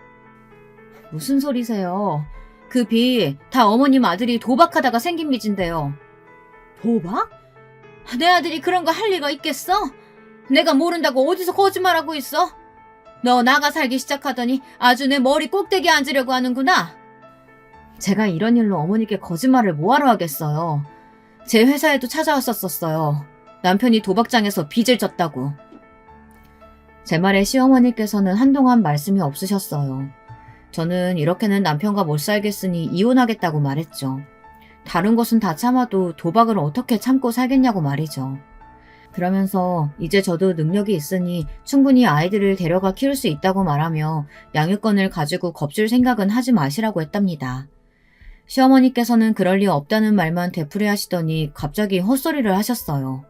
무슨 소리세요? 그 빚 다 어머님 아들이 도박하다가 생긴 빚인데요. 도박? 내 아들이 그런 거 할 리가 있겠어? 내가 모른다고 어디서 거짓말하고 있어? 너 나가 살기 시작하더니 아주 내 머리 꼭대기에 앉으려고 하는구나. 제가 이런 일로 어머니께 거짓말을 뭐하러 하겠어요. 제 회사에도 찾아왔었어요. 남편이 도박장에서 빚을 졌다고. 제 말에 시어머니께서는 한동안 말씀이 없으셨어요. 저는 이렇게는 남편과 못 살겠으니 이혼하겠다고 말했죠. 다른 것은 다 참아도 도박을 어떻게 참고 살겠냐고 말이죠. 그러면서 이제 저도 능력이 있으니 충분히 아이들을 데려가 키울 수 있다고 말하며 양육권을 가지고 겁줄 생각은 하지 마시라고 했답니다. 시어머니께서는 그럴 리 없다는 말만 되풀이 하시더니 갑자기 헛소리를 하셨어요.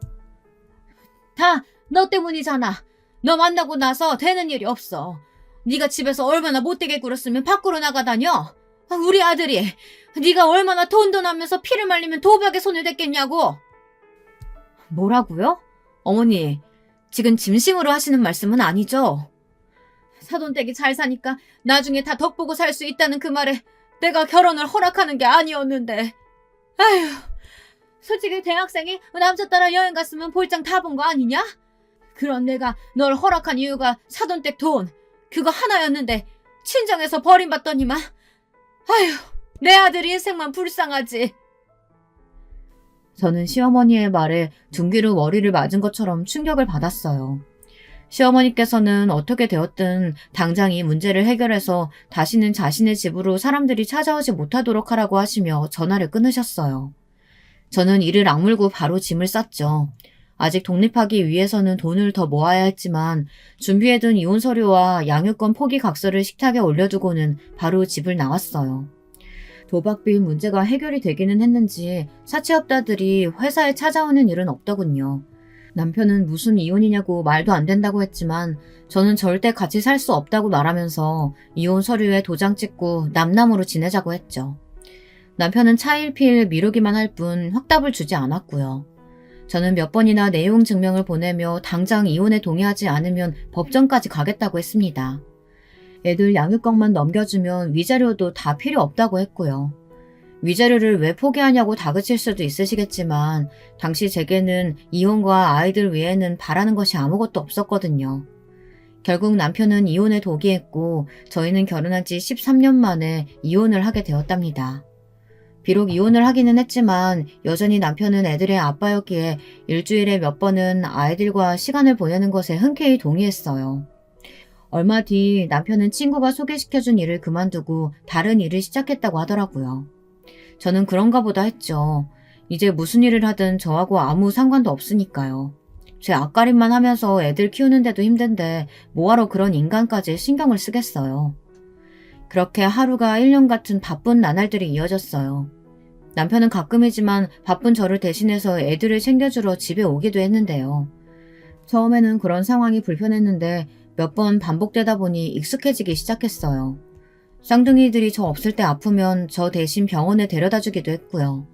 다 너 때문이잖아. 너 만나고 나서 되는 일이 없어. 네가 집에서 얼마나 못되게 굴었으면 밖으로 나가다녀. 우리 아들이 네가 얼마나 돈돈하면서 피를 말리면 도박에 손을 댔겠냐고. 뭐라고요? 어머니, 지금 진심으로 하시는 말씀은 아니죠? 사돈댁이 잘 사니까 나중에 다 덕보고 살 수 있다는 그 말에 내가 결혼을 허락하는 게 아니었는데. 아휴, 솔직히 대학생이 남자 따라 여행 갔으면 볼장 다 본 거 아니냐? 그런 내가 널 허락한 이유가 사돈댁 돈 그거 하나였는데 친정에서 버림받더니만. 아휴, 내 아들 인생만 불쌍하지. 저는 시어머니의 말에 둔기로 머리를 맞은 것처럼 충격을 받았어요. 시어머니께서는 어떻게 되었든 당장 이 문제를 해결해서 다시는 자신의 집으로 사람들이 찾아오지 못하도록 하라고 하시며 전화를 끊으셨어요. 저는 이를 악물고 바로 짐을 쌌죠. 아직 독립하기 위해서는 돈을 더 모아야 했지만 준비해둔 이혼 서류와 양육권 포기 각서를 식탁에 올려두고는 바로 집을 나왔어요. 도박비 문제가 해결이 되기는 했는지 사채업자들이 회사에 찾아오는 일은 없더군요. 남편은 무슨 이혼이냐고 말도 안 된다고 했지만 저는 절대 같이 살 수 없다고 말하면서 이혼 서류에 도장 찍고 남남으로 지내자고 했죠. 남편은 차일피일 미루기만 할 뿐 확답을 주지 않았고요. 저는 몇 번이나 내용 증명을 보내며 당장 이혼에 동의하지 않으면 법정까지 가겠다고 했습니다. 애들 양육권만 넘겨주면 위자료도 다 필요 없다고 했고요. 위자료를 왜 포기하냐고 다그칠 수도 있으시겠지만 당시 제게는 이혼과 아이들 외에는 바라는 것이 아무것도 없었거든요. 결국 남편은 이혼에 동의했고 저희는 결혼한 지 13년 만에 이혼을 하게 되었답니다. 비록 이혼을 하기는 했지만 여전히 남편은 애들의 아빠였기에 일주일에 몇 번은 아이들과 시간을 보내는 것에 흔쾌히 동의했어요. 얼마 뒤 남편은 친구가 소개시켜준 일을 그만두고 다른 일을 시작했다고 하더라고요. 저는 그런가 보다 했죠. 이제 무슨 일을 하든 저하고 아무 상관도 없으니까요. 제 앞가림만 하면서 애들 키우는데도 힘든데 뭐하러 그런 인간까지 신경을 쓰겠어요. 그렇게 하루가 1년 같은 바쁜 나날들이 이어졌어요. 남편은 가끔이지만 바쁜 저를 대신해서 애들을 챙겨주러 집에 오기도 했는데요. 처음에는 그런 상황이 불편했는데 몇 번 반복되다 보니 익숙해지기 시작했어요. 쌍둥이들이 저 없을 때 아프면 저 대신 병원에 데려다 주기도 했고요.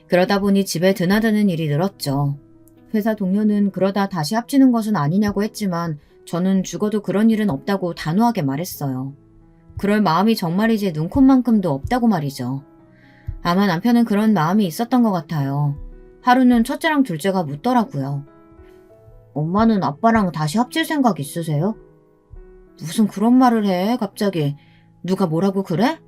그러다 보니 집에 드나드는 일이 늘었죠. 회사 동료는 그러다 다시 합치는 것은 아니냐고 했지만 저는 죽어도 그런 일은 없다고 단호하게 말했어요. 그럴 마음이 정말이지 눈꼽만큼도 없다고 말이죠. 아마 남편은 그런 마음이 있었던 것 같아요. 하루는 첫째랑 둘째가 묻더라고요. 엄마는 아빠랑 다시 합칠 생각 있으세요? 무슨 그런 말을 해, 갑자기. 누가 뭐라고 그래?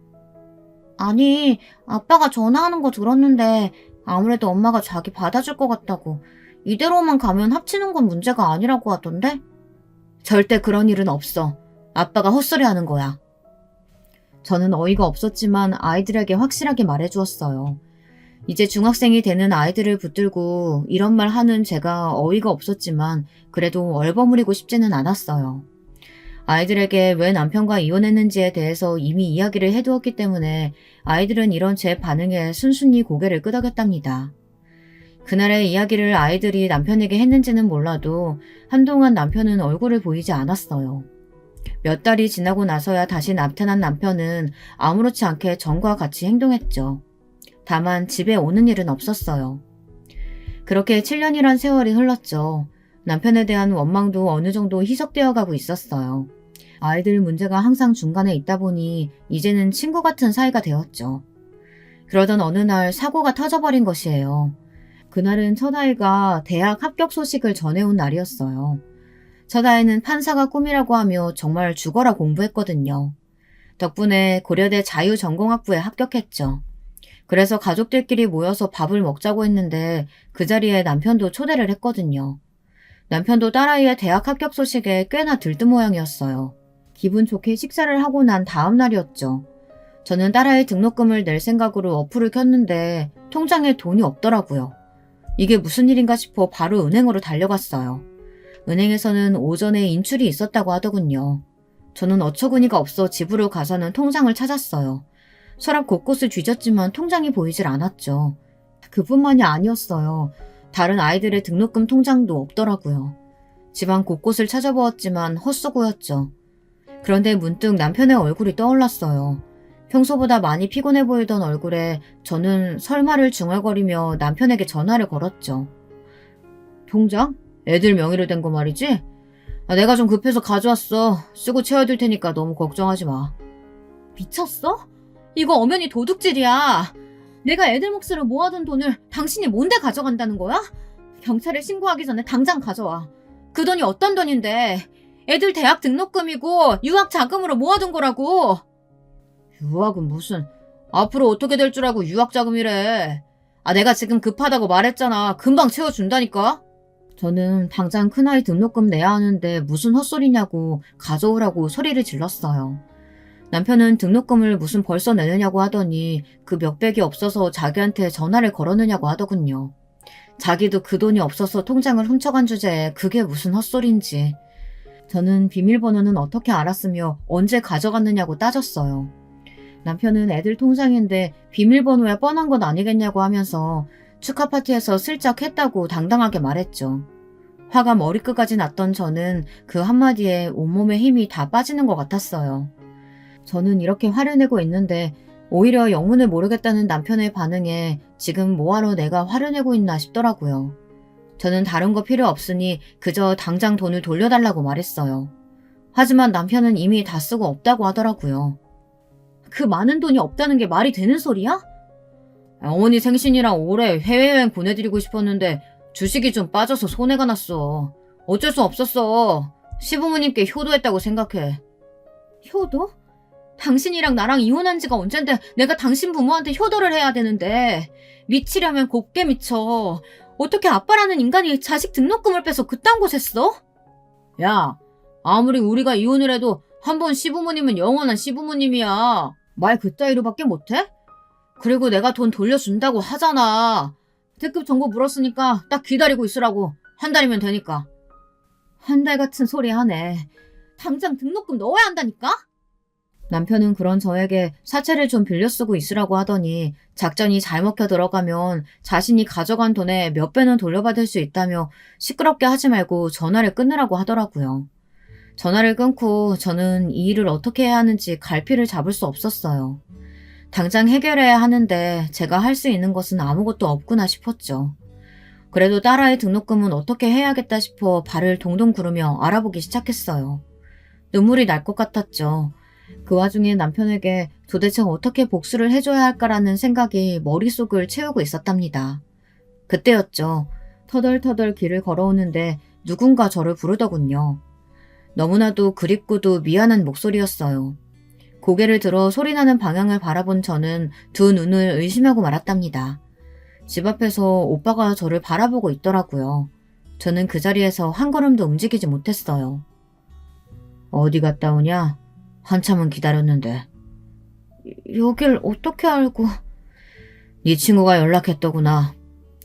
아니, 아빠가 전화하는 거 들었는데 아무래도 엄마가 자기 받아줄 것 같다고. 이대로만 가면 합치는 건 문제가 아니라고 하던데? 절대 그런 일은 없어. 아빠가 헛소리 하는 거야. 저는 어이가 없었지만 아이들에게 확실하게 말해주었어요. 이제 중학생이 되는 아이들을 붙들고 이런 말 하는 제가 어이가 없었지만 그래도 얼버무리고 싶지는 않았어요. 아이들에게 왜 남편과 이혼했는지에 대해서 이미 이야기를 해두었기 때문에 아이들은 이런 제 반응에 순순히 고개를 끄덕였답니다. 그날의 이야기를 아이들이 남편에게 했는지는 몰라도 한동안 남편은 얼굴을 보이지 않았어요. 몇 달이 지나고 나서야 다시 나타난 남편은 아무렇지 않게 전과 같이 행동했죠. 다만 집에 오는 일은 없었어요. 그렇게 7년이란 세월이 흘렀죠. 남편에 대한 원망도 어느 정도 희석되어 가고 있었어요. 아이들 문제가 항상 중간에 있다 보니 이제는 친구 같은 사이가 되었죠. 그러던 어느 날 사고가 터져버린 것이에요. 그날은 첫아이가 대학 합격 소식을 전해온 날이었어요. 첫아이는 판사가 꿈이라고 하며 정말 죽어라 공부했거든요. 덕분에 고려대 자유전공학부에 합격했죠. 그래서 가족들끼리 모여서 밥을 먹자고 했는데 그 자리에 남편도 초대를 했거든요. 남편도 딸아이의 대학 합격 소식에 꽤나 들뜬 모양이었어요. 기분 좋게 식사를 하고 난 다음 날이었죠. 저는 딸아이 등록금을 낼 생각으로 어플을 켰는데 통장에 돈이 없더라고요. 이게 무슨 일인가 싶어 바로 은행으로 달려갔어요. 은행에서는 오전에 인출이 있었다고 하더군요. 저는 어처구니가 없어 집으로 가서는 통장을 찾았어요. 서랍 곳곳을 뒤졌지만 통장이 보이질 않았죠. 그뿐만이 아니었어요. 다른 아이들의 등록금 통장도 없더라고요. 집안 곳곳을 찾아보았지만 헛수고였죠. 그런데 문득 남편의 얼굴이 떠올랐어요. 평소보다 많이 피곤해 보이던 얼굴에 저는 설마를 중얼거리며 남편에게 전화를 걸었죠. 통장? 애들 명의로 된 거 말이지? 내가 좀 급해서 가져왔어. 쓰고 채워둘 테니까 너무 걱정하지 마. 미쳤어? 이거 엄연히 도둑질이야. 내가 애들 몫으로 모아둔 돈을 당신이 뭔데 가져간다는 거야? 경찰에 신고하기 전에 당장 가져와. 그 돈이 어떤 돈인데? 애들 대학 등록금이고 유학 자금으로 모아둔 거라고. 유학은 무슨. 앞으로 어떻게 될 줄 알고 유학 자금이래. 내가 지금 급하다고 말했잖아. 금방 채워준다니까. 저는 당장 큰아이 등록금 내야 하는데 무슨 헛소리냐고 가져오라고 소리를 질렀어요. 남편은 등록금을 무슨 벌써 내느냐고 하더니 그 몇백이 없어서 자기한테 전화를 걸었느냐고 하더군요. 자기도 그 돈이 없어서 통장을 훔쳐간 주제에 그게 무슨 헛소리인지. 저는 비밀번호는 어떻게 알았으며 언제 가져갔느냐고 따졌어요. 남편은 애들 통장인데 비밀번호야 뻔한 건 아니겠냐고 하면서 축하 파티에서 슬쩍 했다고 당당하게 말했죠. 화가 머리끝까지 났던 저는 그 한마디에 온몸에 힘이 다 빠지는 것 같았어요. 저는 이렇게 화를 내고 있는데 오히려 영문을 모르겠다는 남편의 반응에 지금 뭐하러 내가 화를 내고 있나 싶더라고요. 저는 다른 거 필요 없으니 그저 당장 돈을 돌려달라고 말했어요. 하지만 남편은 이미 다 쓰고 없다고 하더라고요. 그 많은 돈이 없다는 게 말이 되는 소리야? 어머니 생신이랑 올해 해외여행 보내드리고 싶었는데 주식이 좀 빠져서 손해가 났어. 어쩔 수 없었어. 시부모님께 효도했다고 생각해. 효도? 당신이랑 나랑 이혼한 지가 언젠데 내가 당신 부모한테 효도를 해야 되는데 미치려면 곱게 미쳐. 어떻게 아빠라는 인간이 자식 등록금을 빼서 그딴 곳에 써? 야, 아무리 우리가 이혼을 해도 한 번 시부모님은 영원한 시부모님이야. 말 그따위로밖에 못해? 그리고 내가 돈 돌려준다고 하잖아. 특급 정보 물었으니까 딱 기다리고 있으라고. 한 달이면 되니까. 한 달 같은 소리 하네. 당장 등록금 넣어야 한다니까? 남편은 그런 저에게 사채를 좀 빌려 쓰고 있으라고 하더니 작전이 잘 먹혀 들어가면 자신이 가져간 돈의 몇 배는 돌려받을 수 있다며 시끄럽게 하지 말고 전화를 끊으라고 하더라고요. 전화를 끊고 저는 이 일을 어떻게 해야 하는지 갈피를 잡을 수 없었어요. 당장 해결해야 하는데 제가 할 수 있는 것은 아무것도 없구나 싶었죠. 그래도 딸아이 등록금은 어떻게 해야겠다 싶어 발을 동동 구르며 알아보기 시작했어요. 눈물이 날 것 같았죠. 그 와중에 남편에게 도대체 어떻게 복수를 해줘야 할까라는 생각이 머릿속을 채우고 있었답니다. 그때였죠. 터덜터덜 길을 걸어오는데 누군가 저를 부르더군요. 너무나도 그립고도 미안한 목소리였어요. 고개를 들어 소리나는 방향을 바라본 저는 두 눈을 의심하고 말았답니다. 집 앞에서 오빠가 저를 바라보고 있더라고요. 저는 그 자리에서 한 걸음도 움직이지 못했어요. 어디 갔다 오냐? 한참은 기다렸는데. 여길 어떻게 알고? 네 친구가 연락했더구나.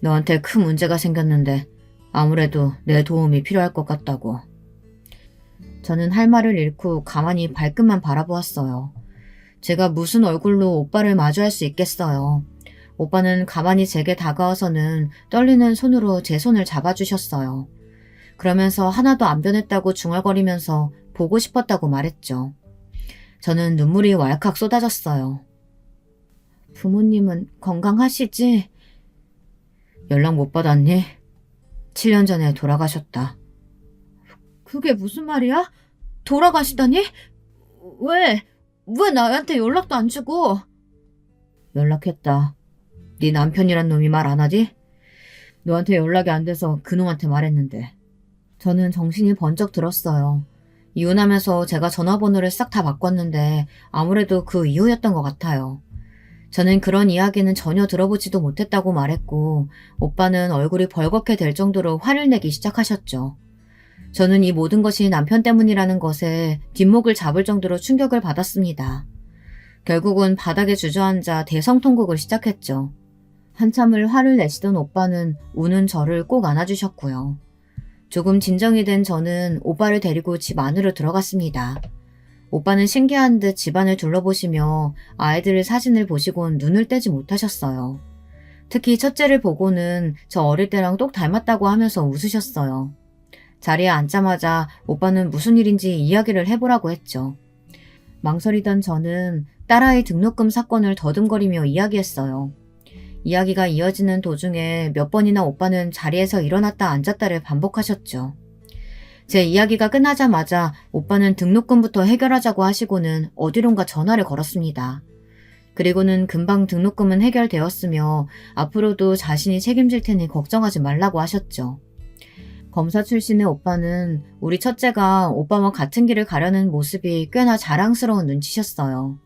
너한테 큰 문제가 생겼는데 아무래도 내 도움이 필요할 것 같다고. 저는 할 말을 잃고 가만히 발끝만 바라보았어요. 제가 무슨 얼굴로 오빠를 마주할 수 있겠어요. 오빠는 가만히 제게 다가와서는 떨리는 손으로 제 손을 잡아주셨어요. 그러면서 하나도 안 변했다고 중얼거리면서 보고 싶었다고 말했죠. 저는 눈물이 왈칵 쏟아졌어요. 부모님은 건강하시지? 연락 못 받았니? 7년 전에 돌아가셨다. 그게 무슨 말이야? 돌아가시다니? 왜 나한테 연락도 안 주고? 연락했다. 네 남편이란 놈이 말 안 하지? 너한테 연락이 안 돼서 그놈한테 말했는데. 저는 정신이 번쩍 들었어요. 이혼하면서 제가 전화번호를 싹 다 바꿨는데 아무래도 그 이유였던 것 같아요. 저는 그런 이야기는 전혀 들어보지도 못했다고 말했고 오빠는 얼굴이 벌겋게 될 정도로 화를 내기 시작하셨죠. 저는 이 모든 것이 남편 때문이라는 것에 뒷목을 잡을 정도로 충격을 받았습니다. 결국은 바닥에 주저앉아 대성통곡을 시작했죠. 한참을 화를 내시던 오빠는 우는 저를 꼭 안아주셨고요. 조금 진정이 된 저는 오빠를 데리고 집 안으로 들어갔습니다. 오빠는 신기한 듯 집안을 둘러보시며 아이들 사진을 보시곤 눈을 떼지 못하셨어요. 특히 첫째를 보고는 저 어릴 때랑 똑 닮았다고 하면서 웃으셨어요. 자리에 앉자마자 오빠는 무슨 일인지 이야기를 해보라고 했죠. 망설이던 저는 딸아이 등록금 사건을 더듬거리며 이야기했어요. 이야기가 이어지는 도중에 몇 번이나 오빠는 자리에서 일어났다 앉았다를 반복하셨죠. 제 이야기가 끝나자마자 오빠는 등록금부터 해결하자고 하시고는 어디론가 전화를 걸었습니다. 그리고는 금방 등록금은 해결되었으며 앞으로도 자신이 책임질 테니 걱정하지 말라고 하셨죠. 검사 출신의 오빠는 우리 첫째가 오빠와 같은 길을 가려는 모습이 꽤나 자랑스러운 눈치셨어요.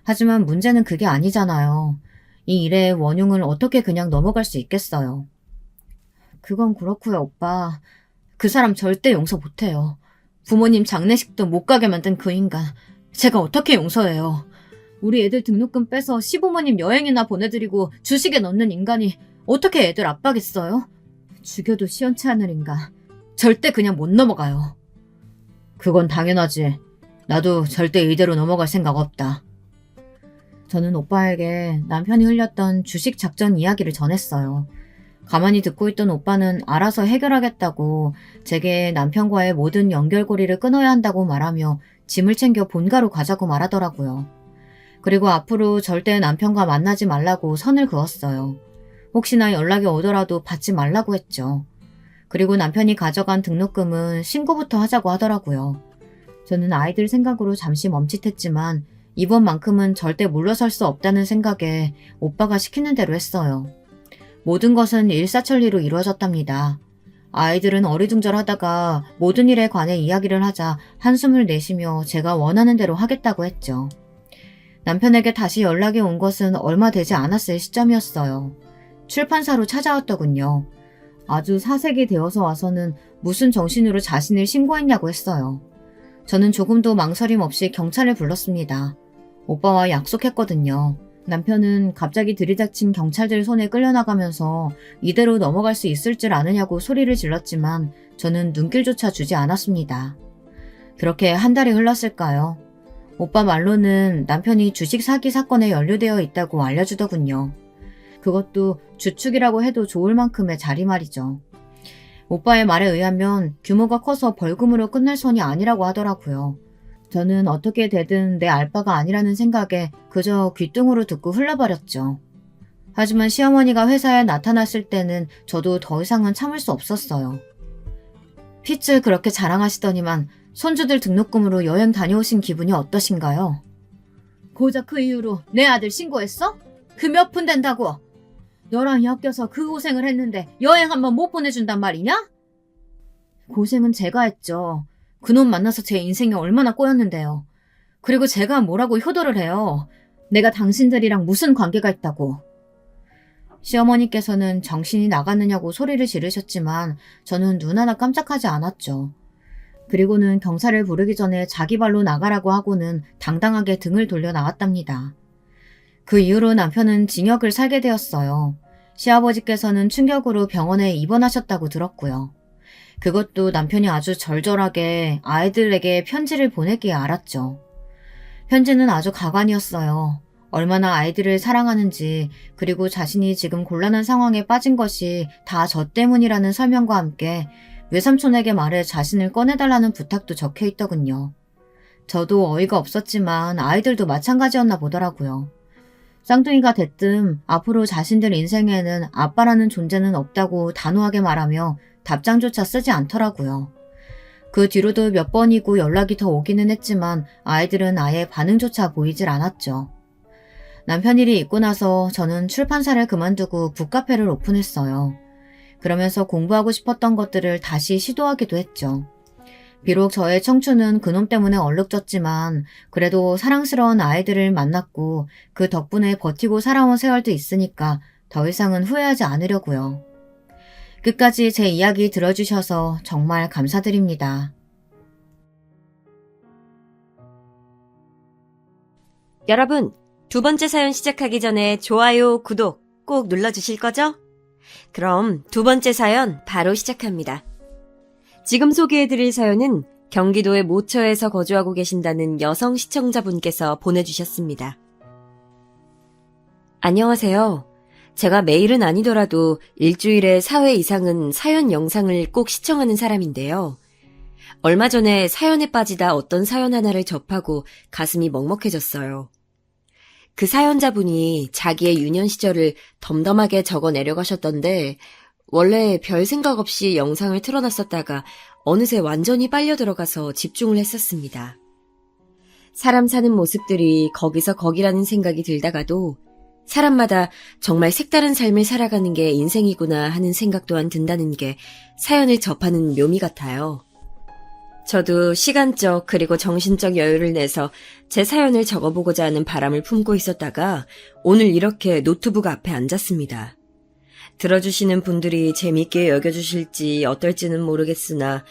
하지만 문제는 그게 아니잖아요. 이 일의 원흉을 어떻게 그냥 넘어갈 수 있겠어요. 그건 그렇고요, 오빠. 그 사람 절대 용서 못해요. 부모님 장례식도 못 가게 만든 그 인간. 제가 어떻게 용서해요. 우리 애들 등록금 빼서 시부모님 여행이나 보내드리고 주식에 넣는 인간이 어떻게 애들 아빠겠어요? 죽여도 시원치 않을 인간. 절대 그냥 못 넘어가요. 그건 당연하지. 나도 절대 이대로 넘어갈 생각 없다. 저는 오빠에게 남편이 흘렸던 주식 작전 이야기를 전했어요. 가만히 듣고 있던 오빠는 알아서 해결하겠다고 제게 남편과의 모든 연결고리를 끊어야 한다고 말하며 짐을 챙겨 본가로 가자고 말하더라고요. 그리고 앞으로 절대 남편과 만나지 말라고 선을 그었어요. 혹시나 연락이 오더라도 받지 말라고 했죠. 그리고 남편이 가져간 등록금은 신고부터 하자고 하더라고요. 저는 아이들 생각으로 잠시 멈칫했지만 이번만큼은 절대 물러설 수 없다는 생각에 오빠가 시키는 대로 했어요. 모든 것은 일사천리로 이루어졌답니다. 아이들은 어리둥절하다가 모든 일에 관해 이야기를 하자 한숨을 내쉬며 제가 원하는 대로 하겠다고 했죠. 남편에게 다시 연락이 온 것은 얼마 되지 않았을 시점이었어요. 출판사로 찾아왔더군요. 아주 사색이 되어서 와서는 무슨 정신으로 자신을 신고했냐고 했어요. 저는 조금도 망설임 없이 경찰을 불렀습니다. 오빠와 약속했거든요. 남편은 갑자기 들이닥친 경찰들 손에 끌려나가면서 이대로 넘어갈 수 있을 줄 아느냐고 소리를 질렀지만 저는 눈길조차 주지 않았습니다. 그렇게 한 달이 흘렀을까요? 오빠 말로는 남편이 주식 사기 사건에 연루되어 있다고 알려주더군요. 그것도 주축이라고 해도 좋을 만큼의 자리말이죠. 오빠의 말에 의하면 규모가 커서 벌금으로 끝날 선이 아니라고 하더라고요. 저는 어떻게 되든 내 알바가 아니라는 생각에 그저 귓등으로 듣고 흘러버렸죠. 하지만 시어머니가 회사에 나타났을 때는 저도 더 이상은 참을 수 없었어요. 핏을 그렇게 자랑하시더니만 손주들 등록금으로 여행 다녀오신 기분이 어떠신가요? 고작 그 이유로 내 아들 신고했어? 그 몇 푼 된다고? 너랑 엮여서 그 고생을 했는데 여행 한번 못 보내준단 말이냐? 고생은 제가 했죠. 그놈 만나서 제 인생이 얼마나 꼬였는데요. 그리고 제가 뭐라고 효도를 해요. 내가 당신들이랑 무슨 관계가 있다고. 시어머니께서는 정신이 나갔느냐고 소리를 지르셨지만 저는 눈 하나 깜짝하지 않았죠. 그리고는 경찰을 부르기 전에 자기 발로 나가라고 하고는 당당하게 등을 돌려 나왔답니다. 그 이후로 남편은 징역을 살게 되었어요. 시아버지께서는 충격으로 병원에 입원하셨다고 들었고요. 그것도 남편이 아주 절절하게 아이들에게 편지를 보내기에 알았죠. 편지는 아주 가관이었어요. 얼마나 아이들을 사랑하는지, 그리고 자신이 지금 곤란한 상황에 빠진 것이 다 저 때문이라는 설명과 함께 외삼촌에게 말해 자신을 꺼내달라는 부탁도 적혀 있더군요. 저도 어이가 없었지만 아이들도 마찬가지였나 보더라고요. 쌍둥이가 됐든 앞으로 자신들 인생에는 아빠라는 존재는 없다고 단호하게 말하며 답장조차 쓰지 않더라고요. 그 뒤로도 몇 번이고 연락이 더 오기는 했지만 아이들은 아예 반응조차 보이질 않았죠. 남편 일이 있고 나서 저는 출판사를 그만두고 북카페를 오픈했어요. 그러면서 공부하고 싶었던 것들을 다시 시도하기도 했죠. 비록 저의 청춘은 그놈 때문에 얼룩졌지만 그래도 사랑스러운 아이들을 만났고 그 덕분에 버티고 살아온 세월도 있으니까 더 이상은 후회하지 않으려고요. 끝까지 제 이야기 들어주셔서 정말 감사드립니다. 여러분, 두 번째 사연 시작하기 전에 좋아요, 구독 꼭 눌러주실 거죠? 그럼 두 번째 사연 바로 시작합니다. 지금 소개해드릴 사연은 경기도의 모처에서 거주하고 계신다는 여성 시청자분께서 보내주셨습니다. 안녕하세요. 제가 매일은 아니더라도 일주일에 4회 이상은 사연 영상을 꼭 시청하는 사람인데요. 얼마 전에 사연에 빠지다 어떤 사연 하나를 접하고 가슴이 먹먹해졌어요. 그 사연자분이 자기의 유년 시절을 덤덤하게 적어 내려가셨던데 원래 별 생각 없이 영상을 틀어놨었다가 어느새 완전히 빨려 들어가서 집중을 했었습니다. 사람 사는 모습들이 거기서 거기라는 생각이 들다가도 사람마다 정말 색다른 삶을 살아가는 게 인생이구나 하는 생각 또한 든다는 게 사연을 접하는 묘미 같아요. 저도 시간적 그리고 정신적 여유를 내서 제 사연을 적어보고자 하는 바람을 품고 있었다가 오늘 이렇게 노트북 앞에 앉았습니다. 들어주시는 분들이 재밌게 여겨주실지 어떨지는 모르겠으나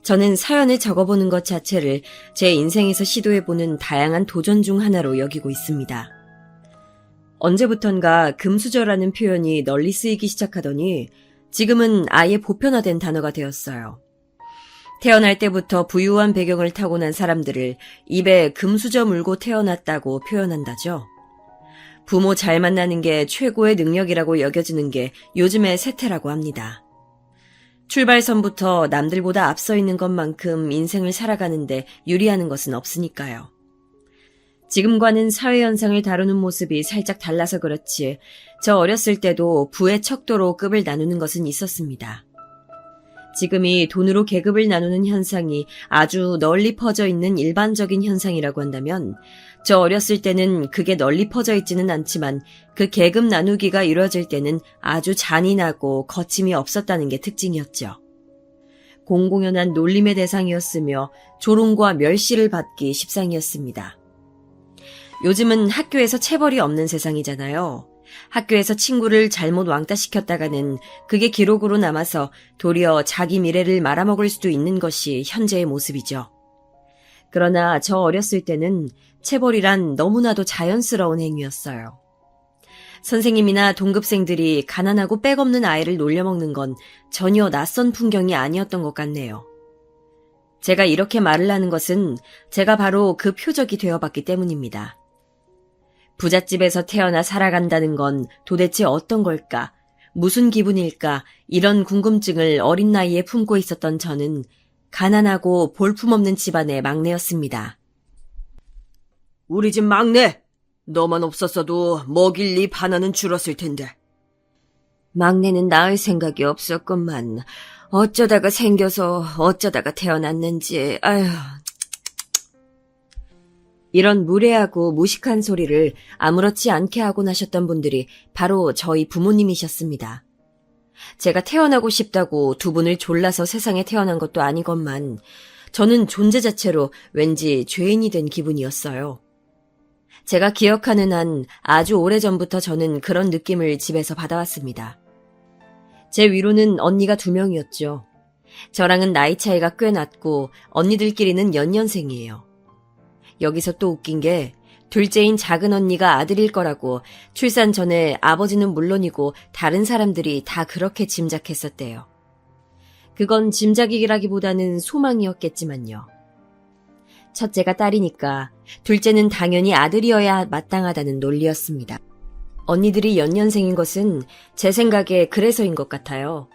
저는 사연을 적어보는 것 자체를 제 인생에서 시도해보는 다양한 도전 중 하나로 여기고 있습니다. 언제부턴가 금수저라는 표현이 널리 쓰이기 시작하더니 지금은 아예 보편화된 단어가 되었어요. 태어날 때부터 부유한 배경을 타고난 사람들을 입에 금수저 물고 태어났다고 표현한다죠. 부모 잘 만나는 게 최고의 능력이라고 여겨지는 게 요즘의 세태라고 합니다. 출발선부터 남들보다 앞서 있는 것만큼 인생을 살아가는데 유리하는 것은 없으니까요. 지금과는 사회현상을 다루는 모습이 살짝 달라서 그렇지 저 어렸을 때도 부의 척도로 급을 나누는 것은 있었습니다. 지금이 돈으로 계급을 나누는 현상이 아주 널리 퍼져 있는 일반적인 현상이라고 한다면 저 어렸을 때는 그게 널리 퍼져 있지는 않지만 그 계급 나누기가 이루어질 때는 아주 잔인하고 거침이 없었다는 게 특징이었죠. 공공연한 놀림의 대상이었으며 조롱과 멸시를 받기 십상이었습니다. 요즘은 학교에서 체벌이 없는 세상이잖아요. 학교에서 친구를 잘못 왕따시켰다가는 그게 기록으로 남아서 도리어 자기 미래를 말아먹을 수도 있는 것이 현재의 모습이죠. 그러나 저 어렸을 때는 체벌이란 너무나도 자연스러운 행위였어요. 선생님이나 동급생들이 가난하고 빽없는 아이를 놀려먹는 건 전혀 낯선 풍경이 아니었던 것 같네요. 제가 이렇게 말을 하는 것은 제가 바로 그 표적이 되어봤기 때문입니다. 부잣집에서 태어나 살아간다는 건 도대체 어떤 걸까? 무슨 기분일까? 이런 궁금증을 어린 나이에 품고 있었던 저는 가난하고 볼품없는 집안의 막내였습니다. 우리 집 막내! 너만 없었어도 먹일 잎 하나는 줄었을 텐데. 막내는 낳을 생각이 없었건만 어쩌다가 생겨서 어쩌다가 태어났는지 아휴. 이런 무례하고 무식한 소리를 아무렇지 않게 하고 나셨던 분들이 바로 저희 부모님이셨습니다. 제가 태어나고 싶다고 두 분을 졸라서 세상에 태어난 것도 아니건만 저는 존재 자체로 왠지 죄인이 된 기분이었어요. 제가 기억하는 한 아주 오래전부터 저는 그런 느낌을 집에서 받아왔습니다. 제 위로는 언니가 2명이었죠. 저랑은 나이 차이가 꽤 났고 언니들끼리는 연년생이에요. 여기서 또 웃긴 게 둘째인 작은 언니가 아들일 거라고 출산 전에 아버지는 물론이고 다른 사람들이 다 그렇게 짐작했었대요. 그건 짐작이라기보다는 소망이었겠지만요. 첫째가 딸이니까 둘째는 당연히 아들이어야 마땅하다는 논리였습니다. 언니들이 연년생인 것은 제 생각에 그래서인 것 같아요.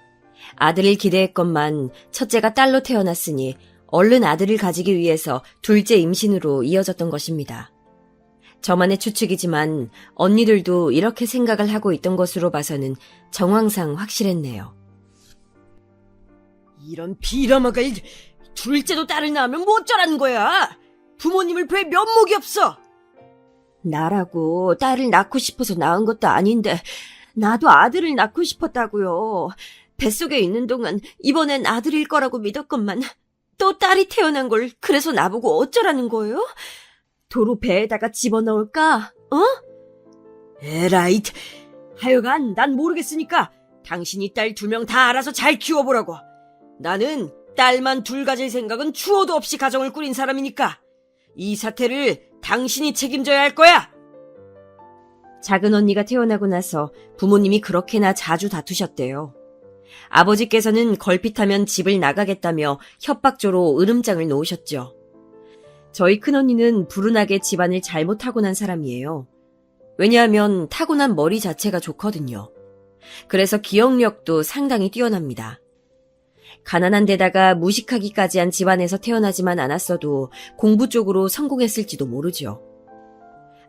아들을 기대했건만 첫째가 딸로 태어났으니 얼른 아들을 가지기 위해서 둘째 임신으로 이어졌던 것입니다. 저만의 추측이지만 언니들도 이렇게 생각을 하고 있던 것으로 봐서는 정황상 확실했네요. 이런 비람아가 둘째도 딸을 낳으면 뭐 어쩌라는 거야? 부모님을 뵐 면목이 없어. 나라고 딸을 낳고 싶어서 낳은 것도 아닌데 나도 아들을 낳고 싶었다고요. 뱃속에 있는 동안 이번엔 아들일 거라고 믿었건만 또 딸이 태어난 걸 그래서 나보고 어쩌라는 거예요? 도로 배에다가 집어넣을까? 에라이, 하여간 난 모르겠으니까 당신이 딸 2명 다 알아서 잘 키워보라고. 나는 딸만 2 가질 생각은 추호도 없이 가정을 꾸린 사람이니까 이 사태를 당신이 책임져야 할 거야. 작은 언니가 태어나고 나서 부모님이 그렇게나 자주 다투셨대요. 아버지께서는 걸핏하면 집을 나가겠다며 협박조로 으름장을 놓으셨죠. 저희 큰언니는 불운하게 집안을 잘못 타고난 사람이에요. 왜냐하면 타고난 머리 자체가 좋거든요. 그래서 기억력도 상당히 뛰어납니다. 가난한 데다가 무식하기까지 한 집안에서 태어나지만 않았어도 공부 쪽으로 성공했을지도 모르죠.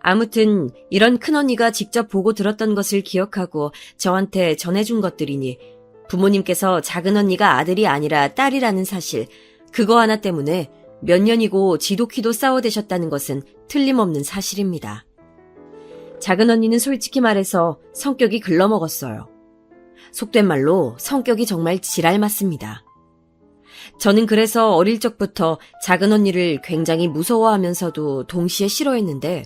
아무튼 이런 큰언니가 직접 보고 들었던 것을 기억하고 저한테 전해준 것들이니 부모님께서 작은 언니가 아들이 아니라 딸이라는 사실, 그거 하나 때문에 몇 년이고 지독히도 싸워대셨다는 것은 틀림없는 사실입니다. 작은 언니는 솔직히 말해서 성격이 글러먹었어요. 속된 말로 성격이 정말 지랄 맞습니다. 저는 그래서 어릴 적부터 작은 언니를 굉장히 무서워하면서도 동시에 싫어했는데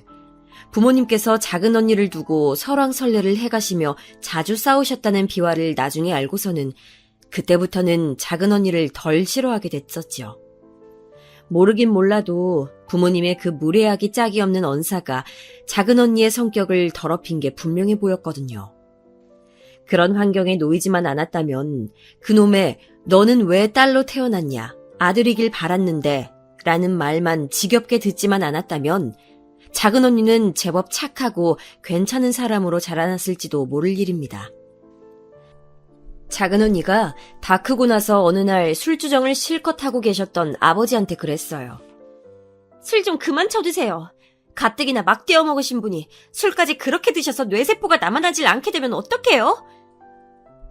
부모님께서 작은 언니를 두고 설왕설래를 해가시며 자주 싸우셨다는 비화를 나중에 알고서는 그때부터는 작은 언니를 덜 싫어하게 됐었죠. 모르긴 몰라도 부모님의 그 무례하기 짝이 없는 언사가 작은 언니의 성격을 더럽힌 게 분명해 보였거든요. 그런 환경에 놓이지만 않았다면 그놈의 너는 왜 딸로 태어났냐, 아들이길 바랐는데 라는 말만 지겹게 듣지만 않았다면 작은 언니는 제법 착하고 괜찮은 사람으로 자라났을지도 모를 일입니다. 작은 언니가 다 크고 나서 어느 날 술주정을 실컷 하고 계셨던 아버지한테 그랬어요. 술 좀 그만 쳐드세요. 가뜩이나 막 떼어 먹으신 분이 술까지 그렇게 드셔서 뇌세포가 남아나질 않게 되면 어떡해요?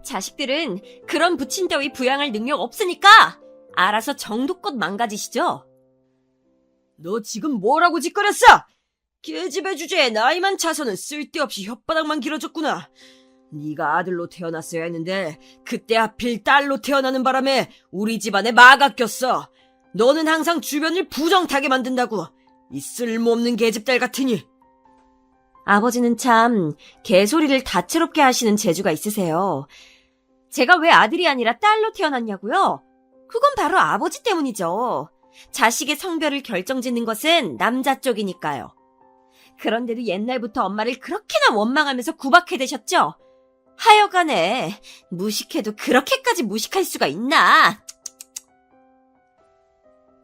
자식들은 그런 부친 따위 부양할 능력 없으니까 알아서 정도껏 망가지시죠. 너 지금 뭐라고 짓거렸어? 계집애 주제에 나이만 차서는 쓸데없이 혓바닥만 길어졌구나. 네가 아들로 태어났어야 했는데 그때 하필 딸로 태어나는 바람에 우리 집안에 마가 꼈어. 너는 항상 주변을 부정타게 만든다고. 이 쓸모없는 계집딸 같으니. 아버지는 참 개소리를 다채롭게 하시는 재주가 있으세요. 제가 왜 아들이 아니라 딸로 태어났냐고요? 그건 바로 아버지 때문이죠. 자식의 성별을 결정짓는 것은 남자 쪽이니까요. 그런데도 옛날부터 엄마를 그렇게나 원망하면서 구박해대셨죠? 하여간에 무식해도 그렇게까지 무식할 수가 있나?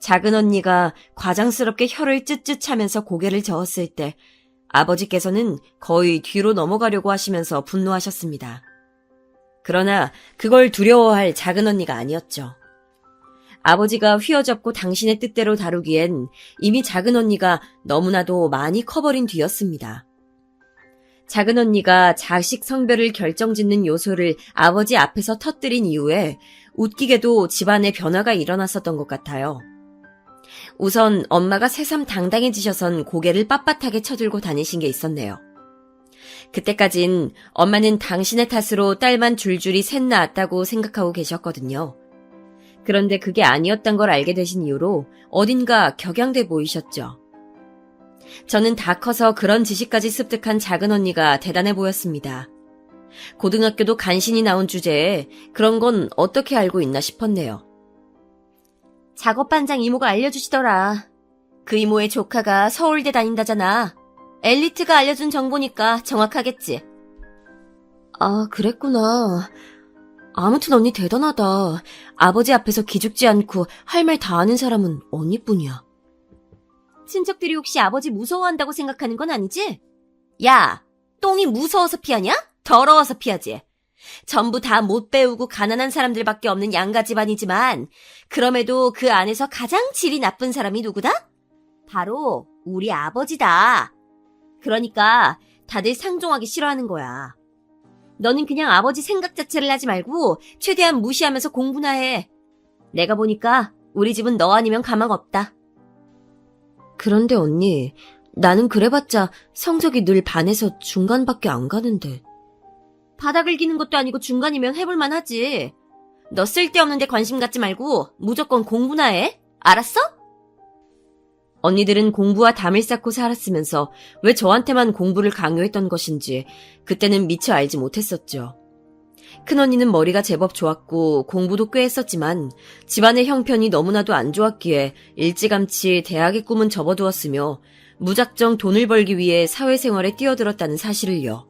작은 언니가 과장스럽게 혀를 쯧쯧하면서 고개를 저었을 때 아버지께서는 거의 뒤로 넘어가려고 하시면서 분노하셨습니다. 그러나 그걸 두려워할 작은 언니가 아니었죠. 아버지가 휘어잡고 당신의 뜻대로 다루기엔 이미 작은 언니가 너무나도 많이 커버린 뒤였습니다. 작은 언니가 자식 성별을 결정짓는 요소를 아버지 앞에서 터뜨린 이후에 웃기게도 집안에 변화가 일어났었던 것 같아요. 우선 엄마가 새삼 당당해지셔선 고개를 빳빳하게 쳐들고 다니신 게 있었네요. 그때까진 엄마는 당신의 탓으로 딸만 줄줄이 셋 낳았다고 생각하고 계셨거든요. 그런데 그게 아니었던 걸 알게 되신 이후로 어딘가 격양돼 보이셨죠. 저는 다 커서 그런 지식까지 습득한 작은 언니가 대단해 보였습니다. 고등학교도 간신히 나온 주제에 그런 건 어떻게 알고 있나 싶었네요. 작업반장 이모가 알려주시더라. 그 이모의 조카가 서울대 다닌다잖아. 엘리트가 알려준 정보니까 정확하겠지. 아, 그랬구나. 아무튼 언니 대단하다. 아버지 앞에서 기죽지 않고 할 말 다 아는 사람은 언니뿐이야. 친척들이 혹시 아버지 무서워한다고 생각하는 건 아니지? 야, 똥이 무서워서 피하냐? 더러워서 피하지. 전부 다 못 배우고 가난한 사람들밖에 없는 양가 집안이지만 그럼에도 그 안에서 가장 질이 나쁜 사람이 누구다? 바로 우리 아버지다. 그러니까 다들 상종하기 싫어하는 거야. 너는 그냥 아버지 생각 자체를 하지 말고 최대한 무시하면서 공부나 해. 내가 보니까 우리 집은 너 아니면 가망 없다. 그런데 언니, 나는 그래봤자 성적이 늘 반에서 중간밖에 안 가는데. 바닥을 기는 것도 아니고 중간이면 해볼만 하지. 너 쓸데없는 데 관심 갖지 말고 무조건 공부나 해. 알았어? 언니들은 공부와 담을 쌓고 살았으면서 왜 저한테만 공부를 강요했던 것인지 그때는 미처 알지 못했었죠. 큰언니는 머리가 제법 좋았고 공부도 꽤 했었지만 집안의 형편이 너무나도 안 좋았기에 일찌감치 대학의 꿈은 접어두었으며 무작정 돈을 벌기 위해 사회생활에 뛰어들었다는 사실을요.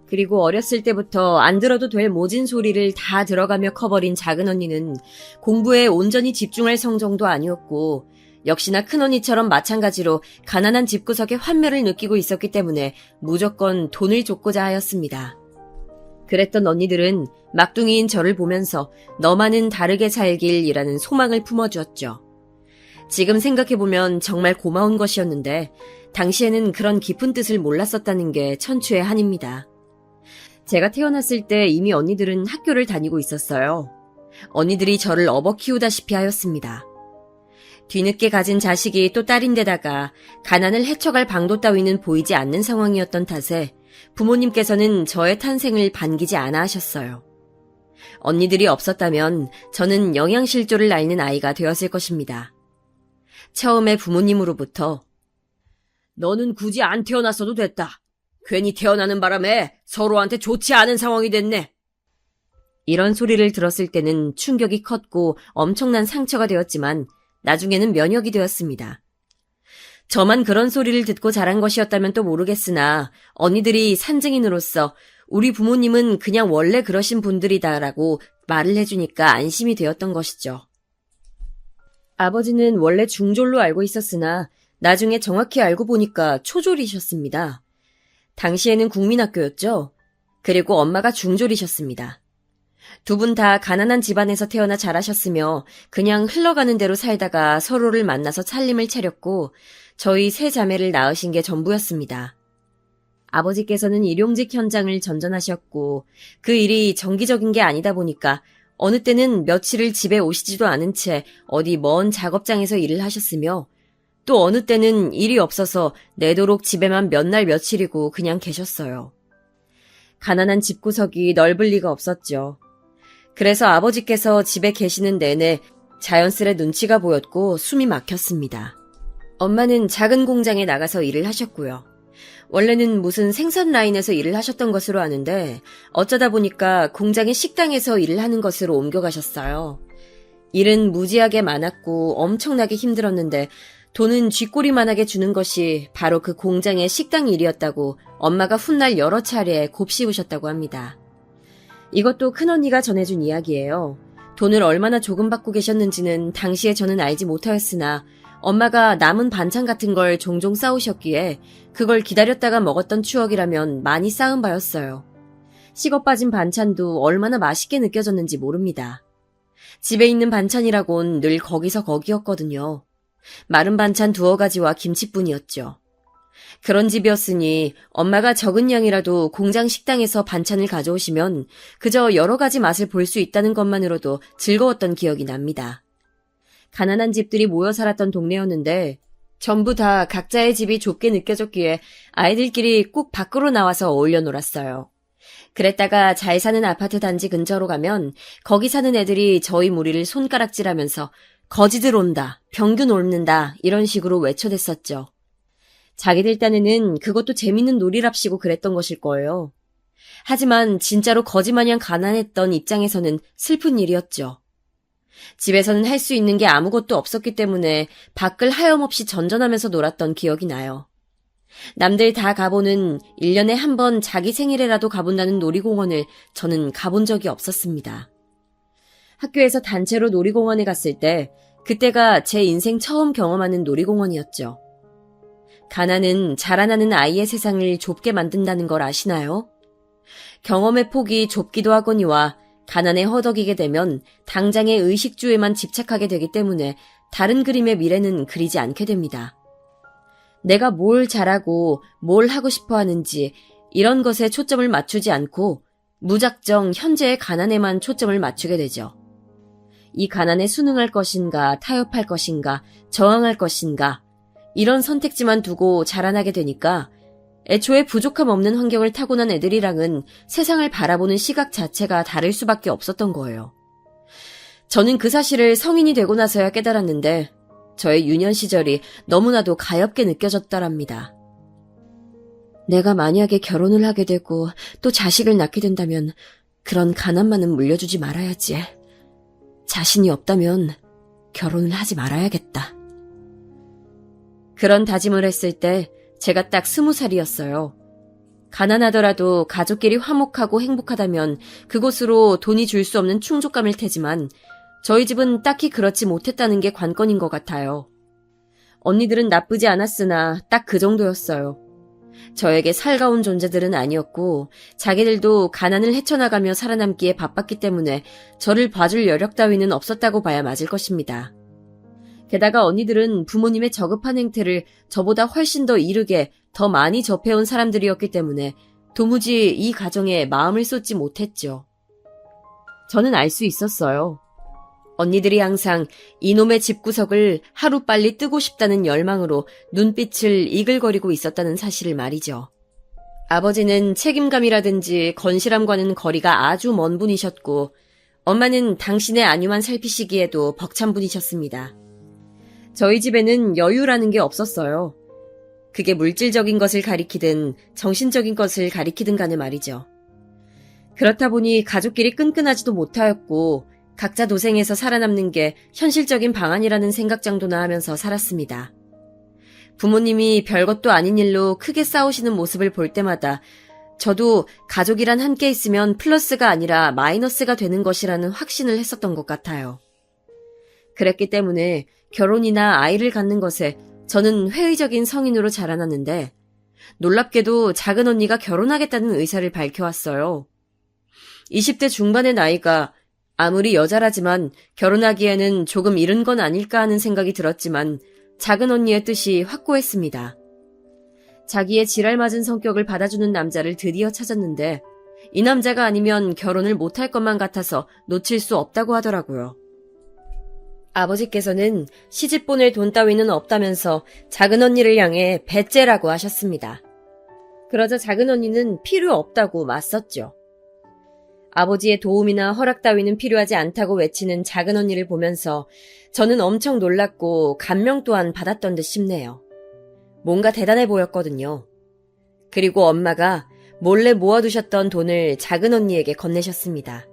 그리고 어렸을 때부터 안 들어도 될 모진 소리를 다 들어가며 커버린 작은 언니는 공부에 온전히 집중할 성정도 아니었고 역시나 큰언니처럼 마찬가지로 가난한 집구석에 환멸을 느끼고 있었기 때문에 무조건 돈을 줬고자 하였습니다. 그랬던 언니들은 막둥이인 저를 보면서 너만은 다르게 살길이라는 소망을 품어주었죠. 지금 생각해보면 정말 고마운 것이었는데 당시에는 그런 깊은 뜻을 몰랐었다는 게 천추의 한입니다. 제가 태어났을 때 이미 언니들은 학교를 다니고 있었어요. 언니들이 저를 업어 키우다시피 하였습니다. 뒤늦게 가진 자식이 또 딸인데다가 가난을 헤쳐갈 방도 따위는 보이지 않는 상황이었던 탓에 부모님께서는 저의 탄생을 반기지 않아 하셨어요. 언니들이 없었다면 저는 영양실조를 앓는 아이가 되었을 것입니다. 처음에 부모님으로부터 너는 굳이 안 태어났어도 됐다. 괜히 태어나는 바람에 서로한테 좋지 않은 상황이 됐네. 이런 소리를 들었을 때는 충격이 컸고 엄청난 상처가 되었지만 나중에는 면역이 되었습니다. 저만 그런 소리를 듣고 자란 것이었다면 또 모르겠으나 언니들이 산증인으로서 우리 부모님은 그냥 원래 그러신 분들이다라고 말을 해주니까 안심이 되었던 것이죠. 아버지는 원래 중졸로 알고 있었으나 나중에 정확히 알고 보니까 초졸이셨습니다. 당시에는 국민학교였죠. 그리고 엄마가 중졸이셨습니다. 두 분 다 가난한 집안에서 태어나 자라셨으며 그냥 흘러가는 대로 살다가 서로를 만나서 살림을 차렸고 저희 세 자매를 낳으신 게 전부였습니다. 아버지께서는 일용직 현장을 전전하셨고 그 일이 정기적인 게 아니다 보니까 어느 때는 며칠을 집에 오시지도 않은 채 어디 먼 작업장에서 일을 하셨으며 또 어느 때는 일이 없어서 내도록 집에만 몇 날 며칠이고 그냥 계셨어요. 가난한 집구석이 넓을 리가 없었죠. 그래서 아버지께서 집에 계시는 내내 자연스레 눈치가 보였고 숨이 막혔습니다. 엄마는 작은 공장에 나가서 일을 하셨고요. 원래는 무슨 생산 라인에서 일을 하셨던 것으로 아는데 어쩌다 보니까 공장의 식당에서 일을 하는 것으로 옮겨가셨어요. 일은 무지하게 많았고 엄청나게 힘들었는데 돈은 쥐꼬리만하게 주는 것이 바로 그 공장의 식당 일이었다고 엄마가 훗날 여러 차례 곱씹으셨다고 합니다. 이것도 큰언니가 전해준 이야기예요. 돈을 얼마나 조금 받고 계셨는지는 당시에 저는 알지 못하였으나 엄마가 남은 반찬 같은 걸 종종 싸우셨기에 그걸 기다렸다가 먹었던 추억이라면 많이 쌓은 바였어요. 식어 빠진 반찬도 얼마나 맛있게 느껴졌는지 모릅니다. 집에 있는 반찬이라곤 늘 거기서 거기였거든요. 마른 반찬 두어 가지와 김치뿐이었죠. 그런 집이었으니 엄마가 적은 양이라도 공장 식당에서 반찬을 가져오시면 그저 여러 가지 맛을 볼 수 있다는 것만으로도 즐거웠던 기억이 납니다. 가난한 집들이 모여 살았던 동네였는데 전부 다 각자의 집이 좁게 느껴졌기에 아이들끼리 꼭 밖으로 나와서 어울려 놀았어요. 그랬다가 잘 사는 아파트 단지 근처로 가면 거기 사는 애들이 저희 무리를 손가락질하면서 거지들 온다, 병균 옮는다 이런 식으로 외쳐댔었죠. 자기들 딴에는 그것도 재밌는 놀이랍시고 그랬던 것일 거예요. 하지만 진짜로 거지마냥 가난했던 입장에서는 슬픈 일이었죠. 집에서는 할 수 있는 게 아무것도 없었기 때문에 밖을 하염없이 전전하면서 놀았던 기억이 나요. 남들 다 가보는 1년에 한 번 자기 생일에라도 가본다는 놀이공원을 저는 가본 적이 없었습니다. 학교에서 단체로 놀이공원에 갔을 때 그때가 제 인생 처음 경험하는 놀이공원이었죠. 가난은 자라나는 아이의 세상을 좁게 만든다는 걸 아시나요? 경험의 폭이 좁기도 하거니와 가난에 허덕이게 되면 당장의 의식주에만 집착하게 되기 때문에 다른 그림의 미래는 그리지 않게 됩니다. 내가 뭘 잘하고 뭘 하고 싶어 하는지 이런 것에 초점을 맞추지 않고 무작정 현재의 가난에만 초점을 맞추게 되죠. 이 가난에 순응할 것인가, 타협할 것인가, 저항할 것인가 이런 선택지만 두고 자라나게 되니까 애초에 부족함 없는 환경을 타고난 애들이랑은 세상을 바라보는 시각 자체가 다를 수밖에 없었던 거예요. 저는 그 사실을 성인이 되고 나서야 깨달았는데 저의 유년 시절이 너무나도 가엽게 느껴졌더랍니다. 내가 만약에 결혼을 하게 되고 또 자식을 낳게 된다면 그런 가난만은 물려주지 말아야지. 자신이 없다면 결혼을 하지 말아야겠다. 그런 다짐을 했을 때 제가 딱 20살이었어요. 가난하더라도 가족끼리 화목하고 행복하다면 그곳으로 돈이 줄 수 없는 충족감일 테지만 저희 집은 딱히 그렇지 못했다는 게 관건인 것 같아요. 언니들은 나쁘지 않았으나 딱 그 정도였어요. 저에게 살가운 존재들은 아니었고 자기들도 가난을 헤쳐나가며 살아남기에 바빴기 때문에 저를 봐줄 여력 따위는 없었다고 봐야 맞을 것입니다. 게다가 언니들은 부모님의 저급한 행태를 저보다 훨씬 더 이르게 더 많이 접해온 사람들이었기 때문에 도무지 이 가정에 마음을 쏟지 못했죠. 저는 알 수 있었어요. 언니들이 항상 이놈의 집구석을 하루빨리 뜨고 싶다는 열망으로 눈빛을 이글거리고 있었다는 사실을 말이죠. 아버지는 책임감이라든지 건실함과는 거리가 아주 먼 분이셨고 엄마는 당신의 안위만 살피시기에도 벅찬 분이셨습니다. 저희 집에는 여유라는 게 없었어요. 그게 물질적인 것을 가리키든 정신적인 것을 가리키든 간에 말이죠. 그렇다 보니 가족끼리 끈끈하지도 못하였고 각자 도생해서 살아남는 게 현실적인 방안이라는 생각 정도나 하면서 살았습니다. 부모님이 별것도 아닌 일로 크게 싸우시는 모습을 볼 때마다 저도 가족이란 함께 있으면 플러스가 아니라 마이너스가 되는 것이라는 확신을 했었던 것 같아요. 그랬기 때문에 결혼이나 아이를 갖는 것에 저는 회의적인 성인으로 자라났는데 놀랍게도 작은 언니가 결혼하겠다는 의사를 밝혀왔어요. 20대 중반의 나이가 아무리 여자라지만 결혼하기에는 조금 이른 건 아닐까 하는 생각이 들었지만 작은 언니의 뜻이 확고했습니다. 자기의 지랄맞은 성격을 받아주는 남자를 드디어 찾았는데 이 남자가 아니면 결혼을 못할 것만 같아서 놓칠 수 없다고 하더라고요. 아버지께서는 시집 보낼 돈 따위는 없다면서 작은 언니를 향해 배째라고 하셨습니다. 그러자 작은 언니는 필요 없다고 맞섰죠. 아버지의 도움이나 허락 따위는 필요하지 않다고 외치는 작은 언니를 보면서 저는 엄청 놀랐고 감명 또한 받았던 듯 싶네요. 뭔가 대단해 보였거든요. 그리고 엄마가 몰래 모아두셨던 돈을 작은 언니에게 건네셨습니다.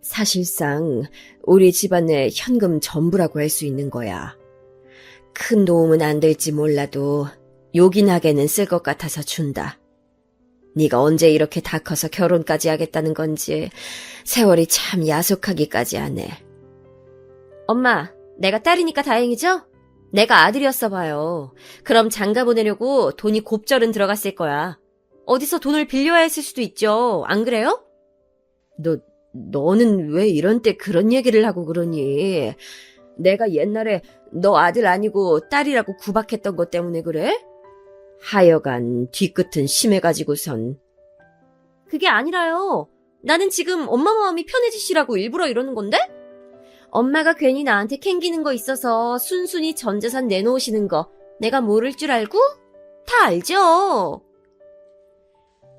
사실상 우리 집안의 현금 전부라고 할 수 있는 거야. 큰 도움은 안 될지 몰라도 요긴하게는 쓸 것 같아서 준다. 네가 언제 이렇게 다 커서 결혼까지 하겠다는 건지 세월이 참 야속하기까지 하네. 엄마, 내가 딸이니까 다행이죠? 내가 아들이었어 봐요. 그럼 장가 보내려고 돈이 곱절은 들어갔을 거야. 어디서 돈을 빌려야 했을 수도 있죠. 안 그래요? 너는 왜 이런 때 그런 얘기를 하고 그러니? 내가 옛날에 너 아들 아니고 딸이라고 구박했던 것 때문에 그래? 하여간 뒤끝은 심해가지고선. 그게 아니라요. 나는 지금 엄마 마음이 편해지시라고 일부러 이러는 건데? 엄마가 괜히 나한테 캥기는 거 있어서 순순히 전 재산 내놓으시는 거 내가 모를 줄 알고? 다 알죠?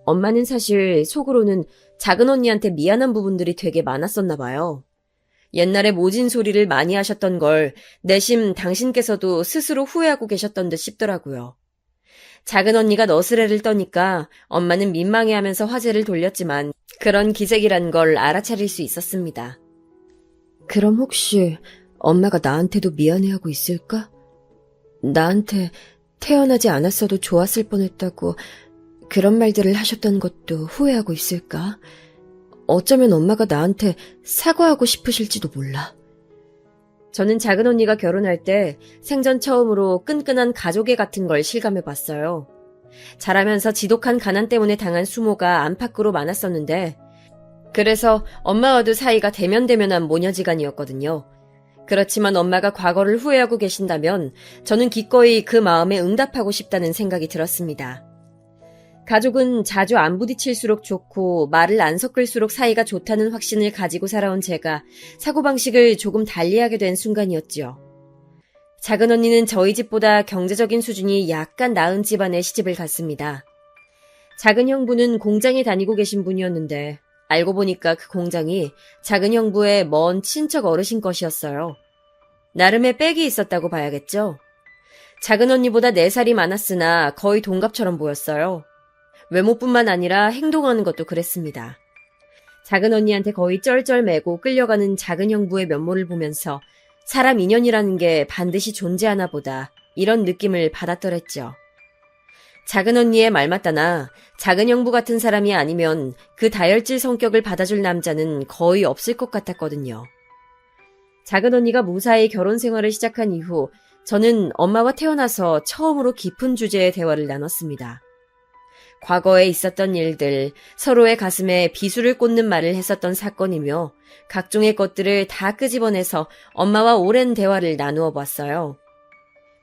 엄마는 사실 속으로는 작은 언니한테 미안한 부분들이 되게 많았었나 봐요. 옛날에 모진 소리를 많이 하셨던 걸 내심 당신께서도 스스로 후회하고 계셨던 듯 싶더라고요. 작은 언니가 너스레를 떠니까 엄마는 민망해하면서 화제를 돌렸지만 그런 기색이란 걸 알아차릴 수 있었습니다. 그럼 혹시 엄마가 나한테도 미안해하고 있을까? 나한테 태어나지 않았어도 좋았을 뻔했다고 그런 말들을 하셨던 것도 후회하고 있을까? 어쩌면 엄마가 나한테 사과하고 싶으실지도 몰라. 저는 작은 언니가 결혼할 때 생전 처음으로 끈끈한 가족애 같은 걸 실감해봤어요. 자라면서 지독한 가난 때문에 당한 수모가 안팎으로 많았었는데 그래서 엄마와도 사이가 대면대면한 모녀지간이었거든요. 그렇지만 엄마가 과거를 후회하고 계신다면 저는 기꺼이 그 마음에 응답하고 싶다는 생각이 들었습니다. 가족은 자주 안 부딪힐수록 좋고 말을 안 섞을수록 사이가 좋다는 확신을 가지고 살아온 제가 사고방식을 조금 달리하게 된 순간이었지요. 작은 언니는 저희 집보다 경제적인 수준이 약간 나은 집안에 시집을 갔습니다. 작은 형부는 공장에 다니고 계신 분이었는데 알고 보니까 그 공장이 작은 형부의 먼 친척 어르신 것이었어요. 나름의 빽이 있었다고 봐야겠죠. 작은 언니보다 4살이 많았으나 거의 동갑처럼 보였어요. 외모뿐만 아니라 행동하는 것도 그랬습니다. 작은 언니한테 거의 쩔쩔매고 끌려가는 작은 형부의 면모를 보면서 사람 인연이라는 게 반드시 존재하나 보다 이런 느낌을 받았더랬죠. 작은 언니의 말 맞다나 작은 형부 같은 사람이 아니면 그 다혈질 성격을 받아줄 남자는 거의 없을 것 같았거든요. 작은 언니가 무사히 결혼 생활을 시작한 이후 저는 엄마와 태어나서 처음으로 깊은 주제의 대화를 나눴습니다. 과거에 있었던 일들, 서로의 가슴에 비수를 꽂는 말을 했었던 사건이며 각종의 것들을 다 끄집어내서 엄마와 오랜 대화를 나누어 봤어요.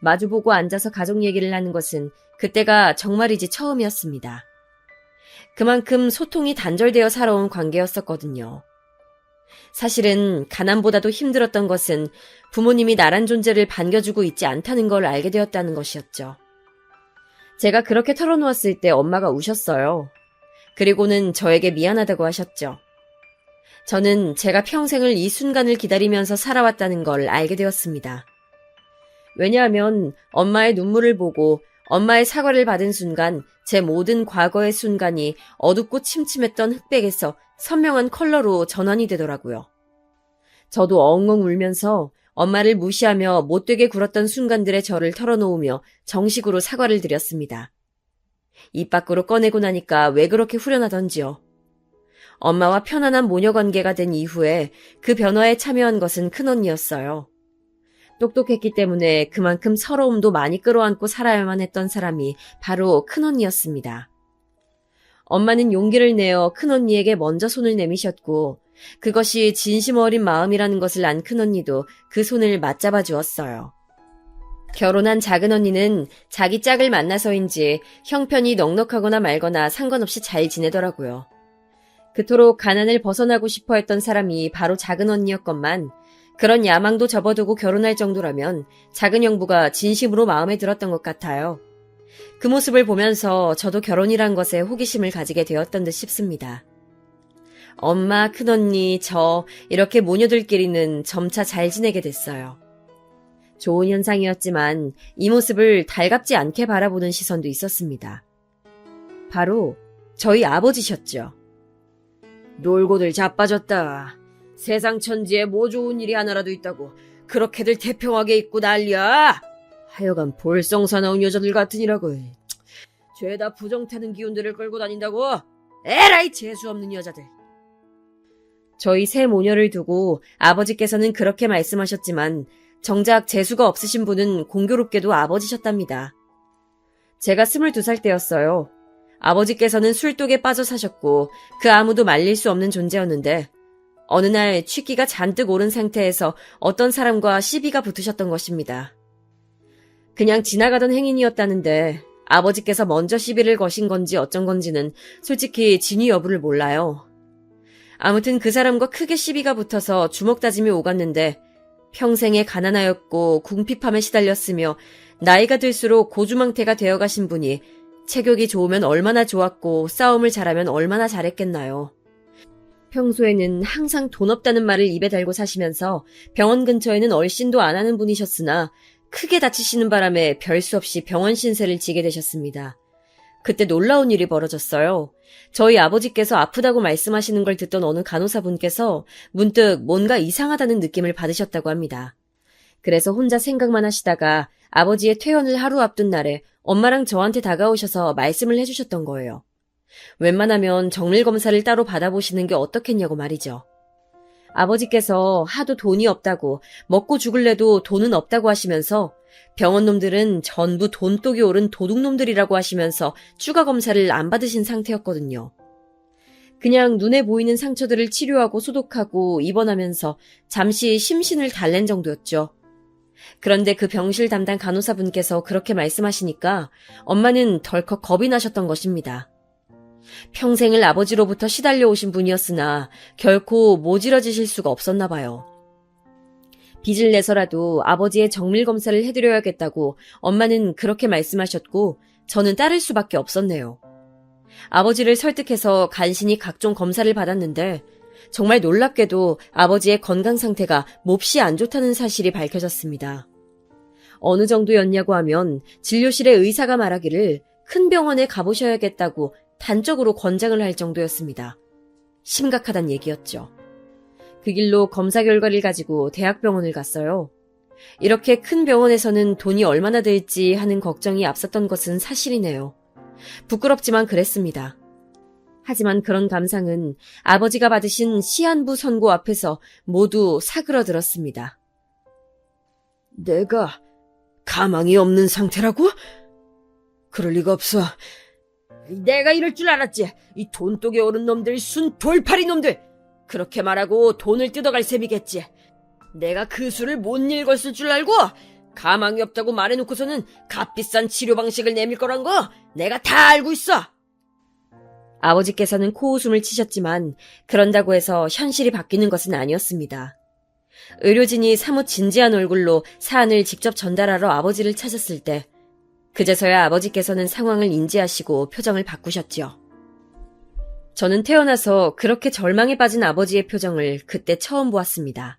마주보고 앉아서 가족 얘기를 하는 것은 그때가 정말이지 처음이었습니다. 그만큼 소통이 단절되어 살아온 관계였었거든요. 사실은 가난보다도 힘들었던 것은 부모님이 나란 존재를 반겨주고 있지 않다는 걸 알게 되었다는 것이었죠. 제가 그렇게 털어놓았을 때 엄마가 우셨어요. 그리고는 저에게 미안하다고 하셨죠. 저는 제가 평생을 이 순간을 기다리면서 살아왔다는 걸 알게 되었습니다. 왜냐하면 엄마의 눈물을 보고 엄마의 사과를 받은 순간 제 모든 과거의 순간이 어둡고 침침했던 흑백에서 선명한 컬러로 전환이 되더라고요. 저도 엉엉 울면서 엄마를 무시하며 못되게 굴었던 순간들의 저를 털어놓으며 정식으로 사과를 드렸습니다. 입 밖으로 꺼내고 나니까 왜 그렇게 후련하던지요. 엄마와 편안한 모녀 관계가 된 이후에 그 변화에 참여한 것은 큰언니였어요. 똑똑했기 때문에 그만큼 서러움도 많이 끌어안고 살아야만 했던 사람이 바로 큰언니였습니다. 엄마는 용기를 내어 큰언니에게 먼저 손을 내미셨고 그것이 진심 어린 마음이라는 것을 안 큰언니도 그 손을 맞잡아 주었어요. 결혼한 작은 언니는 자기 짝을 만나서인지 형편이 넉넉하거나 말거나 상관없이 잘 지내더라고요. 그토록 가난을 벗어나고 싶어 했던 사람이 바로 작은 언니였건만 그런 야망도 접어두고 결혼할 정도라면 작은 형부가 진심으로 마음에 들었던 것 같아요. 그 모습을 보면서 저도 결혼이란 것에 호기심을 가지게 되었던 듯 싶습니다. 엄마, 큰언니, 저 이렇게 모녀들끼리는 점차 잘 지내게 됐어요. 좋은 현상이었지만 이 모습을 달갑지 않게 바라보는 시선도 있었습니다. 바로 저희 아버지셨죠. 놀고들 자빠졌다. 세상 천지에 뭐 좋은 일이 하나라도 있다고 그렇게들 태평하게 있고 난리야. 하여간 볼썽사나운 여자들 같으니라고. 죄다 부정타는 기운들을 끌고 다닌다고. 에라이 재수없는 여자들. 저희 세 모녀를 두고 아버지께서는 그렇게 말씀하셨지만 정작 재수가 없으신 분은 공교롭게도 아버지셨답니다. 제가 22살 때였어요. 아버지께서는 술독에 빠져 사셨고 그 아무도 말릴 수 없는 존재였는데 어느 날 취기가 잔뜩 오른 상태에서 어떤 사람과 시비가 붙으셨던 것입니다. 그냥 지나가던 행인이었다는데 아버지께서 먼저 시비를 거신 건지 어쩐 건지는 솔직히 진위 여부를 몰라요. 아무튼 그 사람과 크게 시비가 붙어서 주먹 다짐이 오갔는데 평생에 가난하였고 궁핍함에 시달렸으며 나이가 들수록 고주망태가 되어가신 분이 체격이 좋으면 얼마나 좋았고 싸움을 잘하면 얼마나 잘했겠나요. 평소에는 항상 돈 없다는 말을 입에 달고 사시면서 병원 근처에는 얼씬도 안 하는 분이셨으나 크게 다치시는 바람에 별 수 없이 병원 신세를 지게 되셨습니다. 그때 놀라운 일이 벌어졌어요. 저희 아버지께서 아프다고 말씀하시는 걸 듣던 어느 간호사분께서 문득 뭔가 이상하다는 느낌을 받으셨다고 합니다. 그래서 혼자 생각만 하시다가 아버지의 퇴원을 하루 앞둔 날에 엄마랑 저한테 다가오셔서 말씀을 해주셨던 거예요. 웬만하면 정밀검사를 따로 받아보시는 게 어떻겠냐고 말이죠. 아버지께서 하도 돈이 없다고 먹고 죽을래도 돈은 없다고 하시면서 병원 놈들은 전부 돈독이 오른 도둑놈들이라고 하시면서 추가 검사를 안 받으신 상태였거든요. 그냥 눈에 보이는 상처들을 치료하고 소독하고 입원하면서 잠시 심신을 달랜 정도였죠. 그런데 그 병실 담당 간호사분께서 그렇게 말씀하시니까 엄마는 덜컥 겁이 나셨던 것입니다. 평생을 아버지로부터 시달려 오신 분이었으나 결코 모질어지실 수가 없었나 봐요. 빚을 내서라도 아버지의 정밀검사를 해드려야겠다고 엄마는 그렇게 말씀하셨고 저는 따를 수밖에 없었네요. 아버지를 설득해서 간신히 각종 검사를 받았는데 정말 놀랍게도 아버지의 건강 상태가 몹시 안 좋다는 사실이 밝혀졌습니다. 어느 정도였냐고 하면 진료실의 의사가 말하기를 큰 병원에 가보셔야겠다고 단적으로 권장을 할 정도였습니다. 심각하단 얘기였죠. 그 길로 검사 결과를 가지고 대학병원을 갔어요. 이렇게 큰 병원에서는 돈이 얼마나 들지 하는 걱정이 앞섰던 것은 사실이네요. 부끄럽지만 그랬습니다. 하지만 그런 감상은 아버지가 받으신 시한부 선고 앞에서 모두 사그러들었습니다. 내가 가망이 없는 상태라고? 그럴 리가 없어. 내가 이럴 줄 알았지. 이 돈독에 오른 놈들, 순 돌팔이 놈들. 그렇게 말하고 돈을 뜯어갈 셈이겠지. 내가 그 수를 못 읽었을 줄 알고 가망이 없다고 말해놓고서는 값비싼 치료 방식을 내밀 거란 거 내가 다 알고 있어. 아버지께서는 코웃음을 치셨지만 그런다고 해서 현실이 바뀌는 것은 아니었습니다. 의료진이 사뭇 진지한 얼굴로 사안을 직접 전달하러 아버지를 찾았을 때 그제서야 아버지께서는 상황을 인지하시고 표정을 바꾸셨지요. 저는 태어나서 그렇게 절망에 빠진 아버지의 표정을 그때 처음 보았습니다.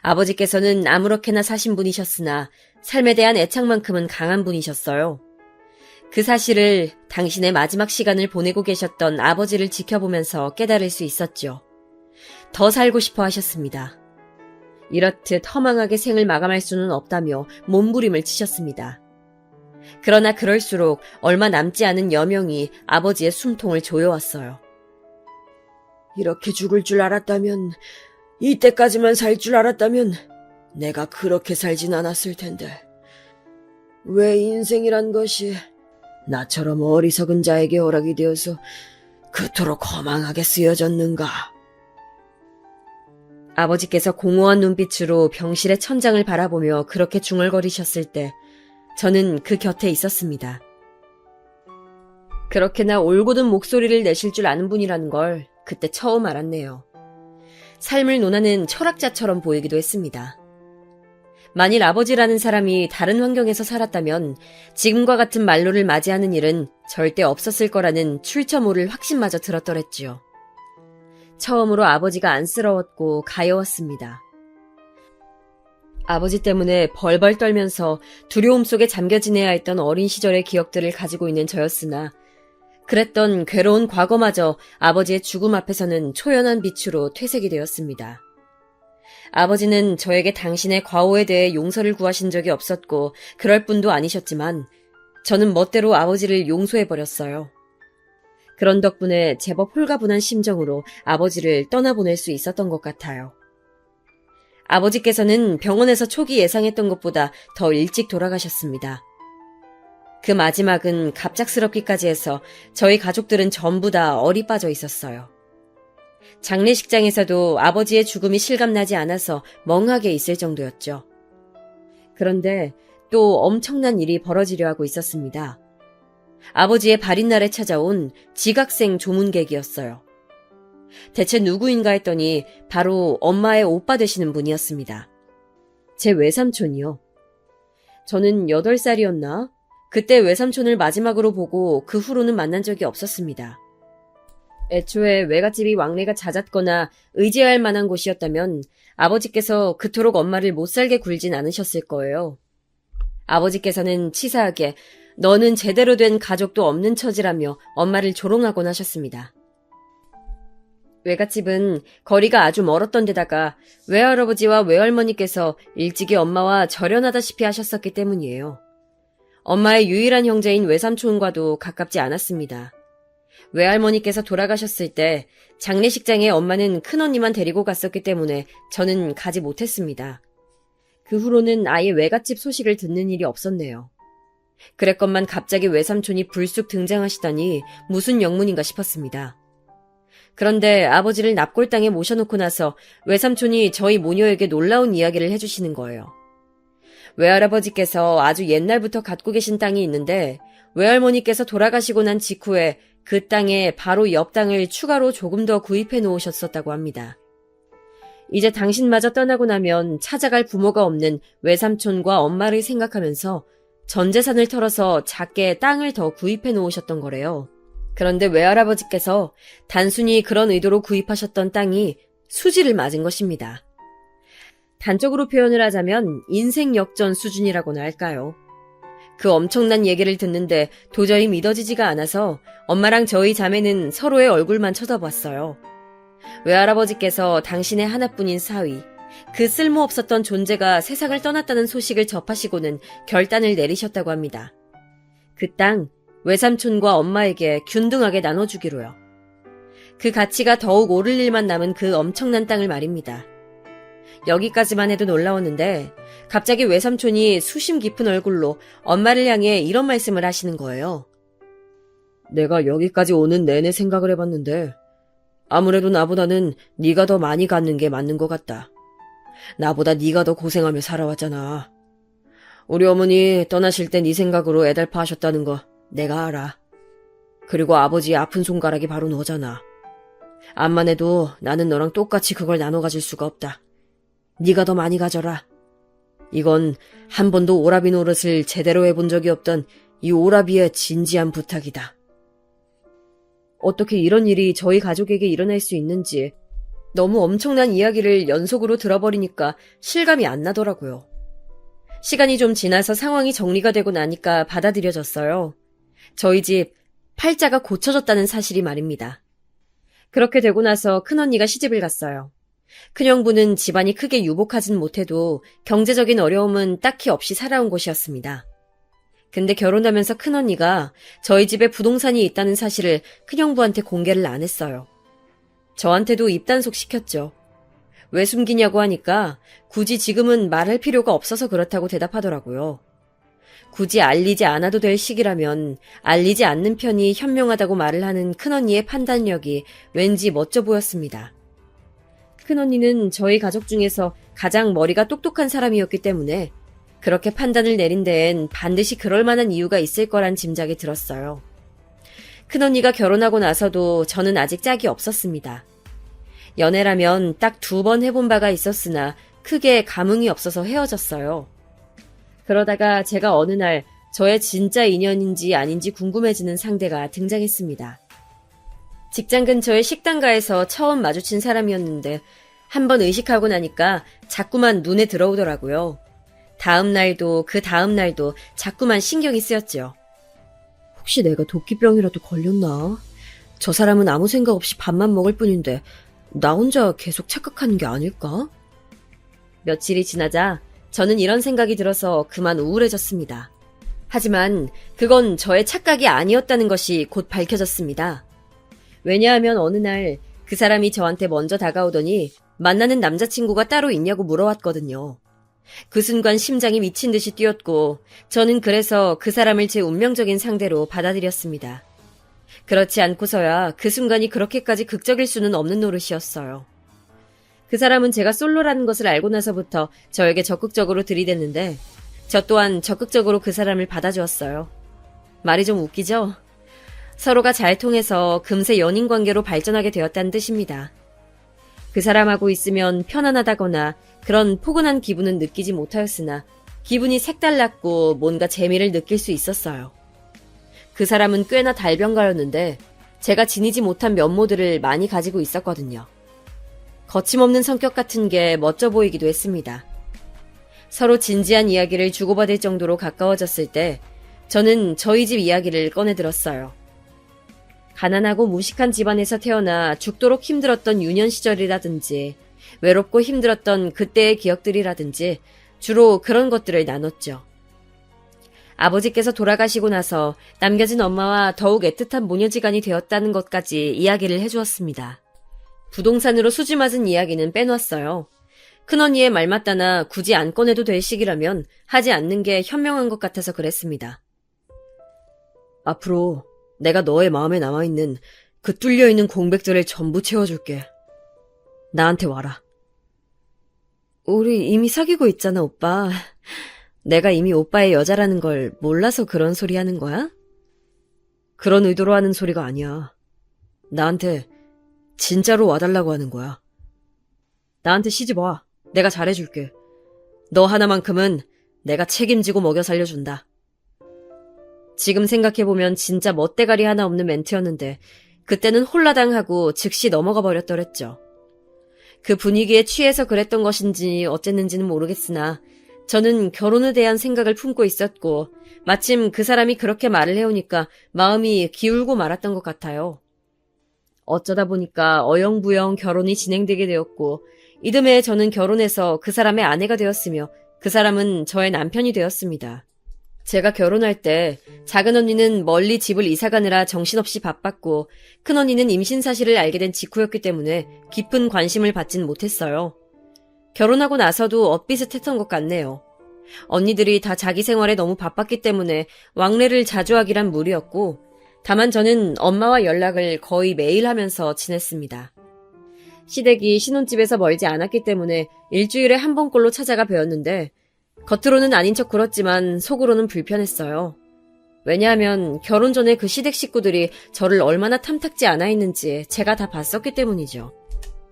아버지께서는 아무렇게나 사신 분이셨으나 삶에 대한 애착만큼은 강한 분이셨어요. 그 사실을 당신의 마지막 시간을 보내고 계셨던 아버지를 지켜보면서 깨달을 수 있었죠. 더 살고 싶어 하셨습니다. 이렇듯 허망하게 생을 마감할 수는 없다며 몸부림을 치셨습니다. 그러나 그럴수록 얼마 남지 않은 여명이 아버지의 숨통을 조여왔어요. 이렇게 죽을 줄 알았다면, 이때까지만 살 줄 알았다면 내가 그렇게 살진 않았을 텐데. 왜 인생이란 것이 나처럼 어리석은 자에게 허락이 되어서 그토록 허망하게 쓰여졌는가. 아버지께서 공허한 눈빛으로 병실의 천장을 바라보며 그렇게 중얼거리셨을 때 저는 그 곁에 있었습니다. 그렇게나 올곧은 목소리를 내실 줄 아는 분이라는 걸 그때 처음 알았네요. 삶을 논하는 철학자처럼 보이기도 했습니다. 만일 아버지라는 사람이 다른 환경에서 살았다면 지금과 같은 말로를 맞이하는 일은 절대 없었을 거라는 출처모를 확신마저 들었더랬지요. 처음으로 아버지가 안쓰러웠고 가여웠습니다. 아버지 때문에 벌벌 떨면서 두려움 속에 잠겨 지내야 했던 어린 시절의 기억들을 가지고 있는 저였으나 그랬던 괴로운 과거마저 아버지의 죽음 앞에서는 초연한 빛으로 퇴색이 되었습니다. 아버지는 저에게 당신의 과오에 대해 용서를 구하신 적이 없었고 그럴 뿐도 아니셨지만 저는 멋대로 아버지를 용서해버렸어요. 그런 덕분에 제법 홀가분한 심정으로 아버지를 떠나보낼 수 있었던 것 같아요. 아버지께서는 병원에서 초기 예상했던 것보다 더 일찍 돌아가셨습니다. 그 마지막은 갑작스럽기까지 해서 저희 가족들은 전부 다 얼이 빠져 있었어요. 장례식장에서도 아버지의 죽음이 실감나지 않아서 멍하게 있을 정도였죠. 그런데 또 엄청난 일이 벌어지려 하고 있었습니다. 아버지의 발인날에 찾아온 지각생 조문객이었어요. 대체 누구인가 했더니 바로 엄마의 오빠 되시는 분이었습니다. 제 외삼촌이요. 저는 8살이었나? 그때 외삼촌을 마지막으로 보고 그 후로는 만난 적이 없었습니다. 애초에 외갓집이 왕래가 잦았거나 의지할 만한 곳이었다면 아버지께서 그토록 엄마를 못살게 굴진 않으셨을 거예요. 아버지께서는 치사하게 너는 제대로 된 가족도 없는 처지라며 엄마를 조롱하곤 하셨습니다. 외갓집은 거리가 아주 멀었던 데다가 외할아버지와 외할머니께서 일찍이 엄마와 절연하다시피 하셨었기 때문이에요. 엄마의 유일한 형제인 외삼촌과도 가깝지 않았습니다. 외할머니께서 돌아가셨을 때 장례식장에 엄마는 큰언니만 데리고 갔었기 때문에 저는 가지 못했습니다. 그 후로는 아예 외갓집 소식을 듣는 일이 없었네요. 그랬건만 갑자기 외삼촌이 불쑥 등장하시다니 무슨 영문인가 싶었습니다. 그런데 아버지를 납골당에 모셔놓고 나서 외삼촌이 저희 모녀에게 놀라운 이야기를 해주시는 거예요. 외할아버지께서 아주 옛날부터 갖고 계신 땅이 있는데 외할머니께서 돌아가시고 난 직후에 그 땅에 바로 옆 땅을 추가로 조금 더 구입해 놓으셨었다고 합니다. 이제 당신마저 떠나고 나면 찾아갈 부모가 없는 외삼촌과 엄마를 생각하면서 전 재산을 털어서 작게 땅을 더 구입해 놓으셨던 거래요. 그런데 외할아버지께서 단순히 그런 의도로 구입하셨던 땅이 수지를 맞은 것입니다. 단적으로 표현을 하자면 인생 역전 수준이라고나 할까요? 그 엄청난 얘기를 듣는데 도저히 믿어지지가 않아서 엄마랑 저희 자매는 서로의 얼굴만 쳐다봤어요. 외할아버지께서 당신의 하나뿐인 사위, 그 쓸모없었던 존재가 세상을 떠났다는 소식을 접하시고는 결단을 내리셨다고 합니다. 그 땅, 외삼촌과 엄마에게 균등하게 나눠주기로요. 그 가치가 더욱 오를 일만 남은 그 엄청난 땅을 말입니다. 여기까지만 해도 놀라웠는데 갑자기 외삼촌이 수심 깊은 얼굴로 엄마를 향해 이런 말씀을 하시는 거예요. 내가 여기까지 오는 내내 생각을 해봤는데 아무래도 나보다는 네가 더 많이 갖는 게 맞는 것 같다. 나보다 네가 더 고생하며 살아왔잖아. 우리 어머니 떠나실 때 네 생각으로 애달파 하셨다는 거 내가 알아. 그리고 아버지의 아픈 손가락이 바로 너잖아. 암만 해도 나는 너랑 똑같이 그걸 나눠 가질 수가 없다. 네가 더 많이 가져라. 이건 한 번도 오라비 노릇을 제대로 해본 적이 없던 이 오라비의 진지한 부탁이다. 어떻게 이런 일이 저희 가족에게 일어날 수 있는지 너무 엄청난 이야기를 연속으로 들어버리니까 실감이 안 나더라고요. 시간이 좀 지나서 상황이 정리가 되고 나니까 받아들여졌어요. 저희 집 팔자가 고쳐졌다는 사실이 말입니다. 그렇게 되고 나서 큰언니가 시집을 갔어요. 큰형부는 집안이 크게 유복하진 못해도 경제적인 어려움은 딱히 없이 살아온 곳이었습니다. 근데 결혼하면서 큰언니가 저희 집에 부동산이 있다는 사실을 큰형부한테 공개를 안 했어요. 저한테도 입단속 시켰죠. 왜 숨기냐고 하니까 굳이 지금은 말할 필요가 없어서 그렇다고 대답하더라고요. 굳이 알리지 않아도 될 시기라면 알리지 않는 편이 현명하다고 말을 하는 큰언니의 판단력이 왠지 멋져 보였습니다. 큰언니는 저희 가족 중에서 가장 머리가 똑똑한 사람이었기 때문에 그렇게 판단을 내린 데엔 반드시 그럴 만한 이유가 있을 거란 짐작이 들었어요. 큰언니가 결혼하고 나서도 저는 아직 짝이 없었습니다. 연애라면 딱 2번 해본 바가 있었으나 크게 감흥이 없어서 헤어졌어요. 그러다가 제가 어느 날 저의 진짜 인연인지 아닌지 궁금해지는 상대가 등장했습니다. 직장 근처의 식당가에서 처음 마주친 사람이었는데 한번 의식하고 나니까 자꾸만 눈에 들어오더라고요. 다음 날도 그 다음 날도 자꾸만 신경이 쓰였죠. 혹시 내가 도끼병이라도 걸렸나? 저 사람은 아무 생각 없이 밥만 먹을 뿐인데 나 혼자 계속 착각하는 게 아닐까? 며칠이 지나자 저는 이런 생각이 들어서 그만 우울해졌습니다. 하지만 그건 저의 착각이 아니었다는 것이 곧 밝혀졌습니다. 왜냐하면 어느 날 그 사람이 저한테 먼저 다가오더니 만나는 남자친구가 따로 있냐고 물어왔거든요. 그 순간 심장이 미친 듯이 뛰었고 저는 그래서 그 사람을 제 운명적인 상대로 받아들였습니다. 그렇지 않고서야 그 순간이 그렇게까지 극적일 수는 없는 노릇이었어요. 그 사람은 제가 솔로라는 것을 알고 나서부터 저에게 적극적으로 들이댔는데 저 또한 적극적으로 그 사람을 받아주었어요. 말이 좀 웃기죠? 서로가 잘 통해서 금세 연인 관계로 발전하게 되었다는 뜻입니다. 그 사람하고 있으면 편안하다거나 그런 포근한 기분은 느끼지 못하였으나 기분이 색달랐고 뭔가 재미를 느낄 수 있었어요. 그 사람은 꽤나 달변가였는데 제가 지니지 못한 면모들을 많이 가지고 있었거든요. 거침없는 성격 같은 게 멋져 보이기도 했습니다. 서로 진지한 이야기를 주고받을 정도로 가까워졌을 때 저는 저희 집 이야기를 꺼내들었어요. 가난하고 무식한 집안에서 태어나 죽도록 힘들었던 유년 시절이라든지 외롭고 힘들었던 그때의 기억들이라든지 주로 그런 것들을 나눴죠. 아버지께서 돌아가시고 나서 남겨진 엄마와 더욱 애틋한 모녀지간이 되었다는 것까지 이야기를 해주었습니다. 부동산으로 수지 맞은 이야기는 빼놨어요. 큰언니의 말 맞다나 굳이 안 꺼내도 될 시기라면 하지 않는 게 현명한 것 같아서 그랬습니다. 앞으로 내가 너의 마음에 남아있는 그 뚫려있는 공백들을 전부 채워줄게. 나한테 와라. 우리 이미 사귀고 있잖아, 오빠. 내가 이미 오빠의 여자라는 걸 몰라서 그런 소리 하는 거야? 그런 의도로 하는 소리가 아니야. 나한테 진짜로 와달라고 하는 거야. 나한테 시집 와. 내가 잘해줄게. 너 하나만큼은 내가 책임지고 먹여 살려준다. 지금 생각해보면 진짜 멋대가리 하나 없는 멘트였는데 그때는 홀라당하고 즉시 넘어가 버렸더랬죠. 그 분위기에 취해서 그랬던 것인지 어쨌는지는 모르겠으나 저는 결혼에 대한 생각을 품고 있었고 마침 그 사람이 그렇게 말을 해오니까 마음이 기울고 말았던 것 같아요. 어쩌다 보니까 어영부영 결혼이 진행되게 되었고 이듬해 저는 결혼해서 그 사람의 아내가 되었으며 그 사람은 저의 남편이 되었습니다. 제가 결혼할 때 작은 언니는 멀리 집을 이사가느라 정신없이 바빴고 큰 언니는 임신 사실을 알게 된 직후였기 때문에 깊은 관심을 받진 못했어요. 결혼하고 나서도 엇비슷했던 것 같네요. 언니들이 다 자기 생활에 너무 바빴기 때문에 왕래를 자주 하기란 무리였고 다만 저는 엄마와 연락을 거의 매일 하면서 지냈습니다. 시댁이 신혼집에서 멀지 않았기 때문에 일주일에 한 번꼴로 찾아가 뵈었는데 겉으로는 아닌 척 굴었지만 속으로는 불편했어요. 왜냐하면 결혼 전에 그 시댁 식구들이 저를 얼마나 탐탁지 않아 있는지 제가 다 봤었기 때문이죠.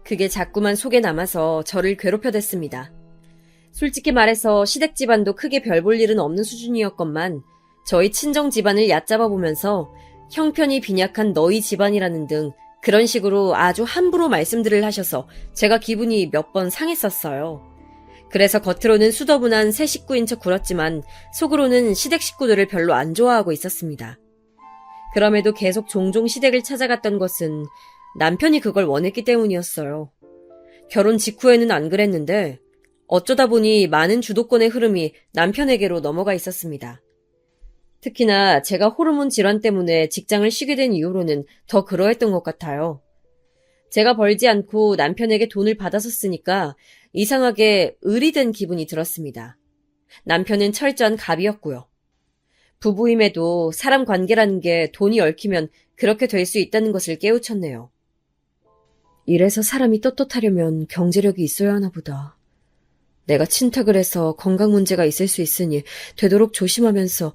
그게 자꾸만 속에 남아서 저를 괴롭혀댔습니다. 솔직히 말해서 시댁 집안도 크게 별 볼 일은 없는 수준이었건만 저희 친정 집안을 얕잡아 보면서 형편이 빈약한 너희 집안이라는 등 그런 식으로 아주 함부로 말씀들을 하셔서 제가 기분이 몇 번 상했었어요. 그래서 겉으로는 수더분한 새 식구인 척 굴었지만 속으로는 시댁 식구들을 별로 안 좋아하고 있었습니다. 그럼에도 계속 종종 시댁을 찾아갔던 것은 남편이 그걸 원했기 때문이었어요. 결혼 직후에는 안 그랬는데 어쩌다 보니 많은 주도권의 흐름이 남편에게로 넘어가 있었습니다. 특히나 제가 호르몬 질환 때문에 직장을 쉬게 된 이후로는 더 그러했던 것 같아요. 제가 벌지 않고 남편에게 돈을 받아서 쓰니까 이상하게 을이 된 기분이 들었습니다. 남편은 철저한 갑이었고요. 부부임에도 사람 관계라는 게 돈이 얽히면 그렇게 될 수 있다는 것을 깨우쳤네요. 이래서 사람이 떳떳하려면 경제력이 있어야 하나 보다. 내가 친탁을 해서 건강 문제가 있을 수 있으니 되도록 조심하면서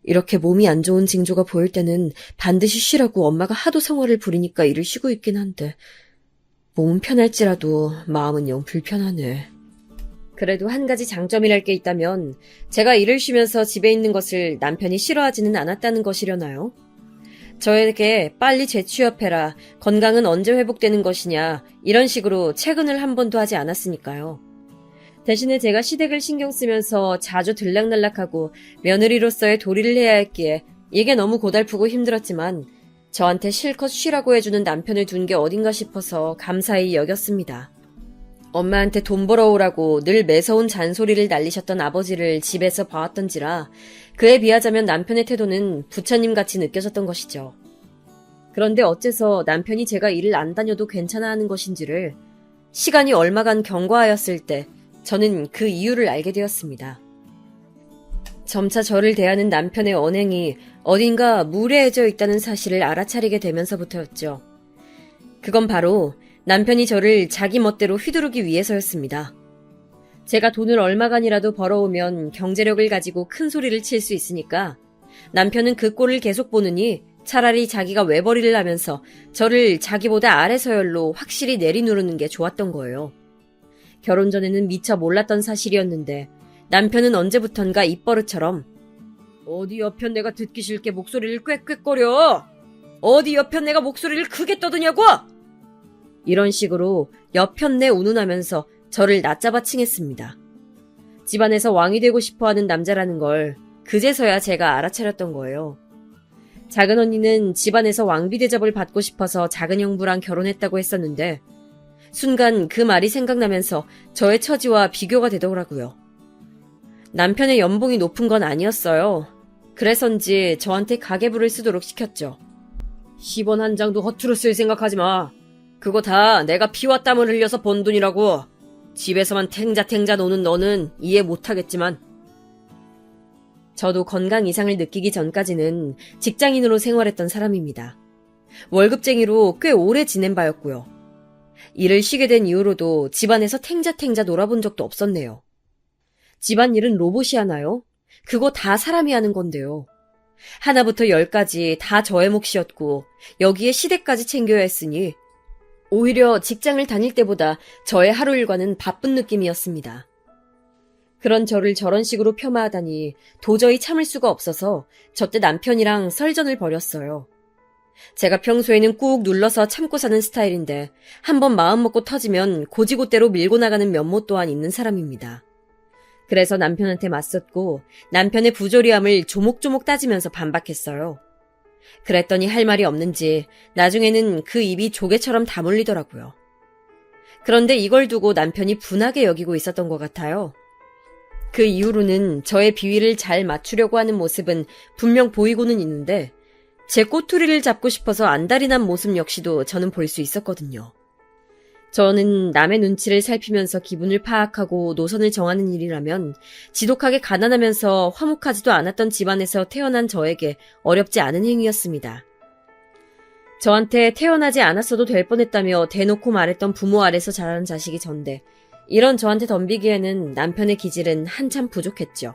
이렇게 몸이 안 좋은 징조가 보일 때는 반드시 쉬라고 엄마가 하도 성화를 부리니까 일을 쉬고 있긴 한데 몸은 편할지라도 마음은 영 불편하네. 그래도 한 가지 장점이랄 게 있다면 제가 일을 쉬면서 집에 있는 것을 남편이 싫어하지는 않았다는 것이려나요? 저에게 빨리 재취업해라, 건강은 언제 회복되는 것이냐 이런 식으로 채근을 한 번도 하지 않았으니까요. 대신에 제가 시댁을 신경 쓰면서 자주 들락날락하고 며느리로서의 도리를 해야 했기에 이게 너무 고달프고 힘들었지만 저한테 실컷 쉬라고 해주는 남편을 둔 게 어딘가 싶어서 감사히 여겼습니다. 엄마한테 돈 벌어오라고 늘 매서운 잔소리를 날리셨던 아버지를 집에서 봐왔던지라 그에 비하자면 남편의 태도는 부처님같이 느껴졌던 것이죠. 그런데 어째서 남편이 제가 일을 안 다녀도 괜찮아 하는 것인지를 시간이 얼마간 경과하였을 때 저는 그 이유를 알게 되었습니다. 점차 저를 대하는 남편의 언행이 어딘가 무례해져 있다는 사실을 알아차리게 되면서부터였죠. 그건 바로 남편이 저를 자기 멋대로 휘두르기 위해서였습니다. 제가 돈을 얼마간이라도 벌어오면 경제력을 가지고 큰 소리를 칠 수 있으니까 남편은 그 꼴을 계속 보느니 차라리 자기가 외벌이를 하면서 저를 자기보다 아래 서열로 확실히 내리누르는 게 좋았던 거예요. 결혼 전에는 미처 몰랐던 사실이었는데 남편은 언제부턴가 입버릇처럼 어디 옆편 내가 듣기 싫게 목소리를 꽥꽥거려? 어디 옆편 내가 목소리를 크게 떠드냐고? 이런 식으로 옆편내 운운하면서 저를 낮잡아 칭했습니다. 집안에서 왕이 되고 싶어하는 남자라는 걸 그제서야 제가 알아차렸던 거예요. 작은 언니는 집안에서 왕비 대접을 받고 싶어서 작은 형부랑 결혼했다고 했었는데 순간 그 말이 생각나면서 저의 처지와 비교가 되더라고요. 남편의 연봉이 높은 건 아니었어요. 그래서인지 저한테 가계부를 쓰도록 시켰죠. 10원 한 장도 허투루 쓸 생각하지 마. 그거 다 내가 피와 땀을 흘려서 번 돈이라고. 집에서만 탱자탱자 노는 너는 이해 못하겠지만. 저도 건강 이상을 느끼기 전까지는 직장인으로 생활했던 사람입니다. 월급쟁이로 꽤 오래 지낸 바였고요. 일을 쉬게 된 이후로도 집안에서 탱자탱자 놀아본 적도 없었네요. 집안일은 로봇이 하나요? 그거 다 사람이 하는 건데요. 하나부터 열까지 다 저의 몫이었고 여기에 시댁까지 챙겨야 했으니 오히려 직장을 다닐 때보다 저의 하루 일과는 바쁜 느낌이었습니다. 그런 저를 저런 식으로 폄하하다니 도저히 참을 수가 없어서 저때 남편이랑 설전을 벌였어요. 제가 평소에는 꾹 눌러서 참고 사는 스타일인데 한번 마음먹고 터지면 고지고대로 밀고 나가는 면모 또한 있는 사람입니다. 그래서 남편한테 맞섰고 남편의 부조리함을 조목조목 따지면서 반박했어요. 그랬더니 할 말이 없는지 나중에는 그 입이 조개처럼 다물리더라고요. 그런데 이걸 두고 남편이 분하게 여기고 있었던 것 같아요. 그 이후로는 저의 비위를 잘 맞추려고 하는 모습은 분명 보이고는 있는데 제 꼬투리를 잡고 싶어서 안달이 난 모습 역시도 저는 볼 수 있었거든요. 저는 남의 눈치를 살피면서 기분을 파악하고 노선을 정하는 일이라면 지독하게 가난하면서 화목하지도 않았던 집안에서 태어난 저에게 어렵지 않은 행위였습니다. 저한테 태어나지 않았어도 될 뻔했다며 대놓고 말했던 부모 아래서 자란 자식이 전데 이런 저한테 덤비기에는 남편의 기질은 한참 부족했죠.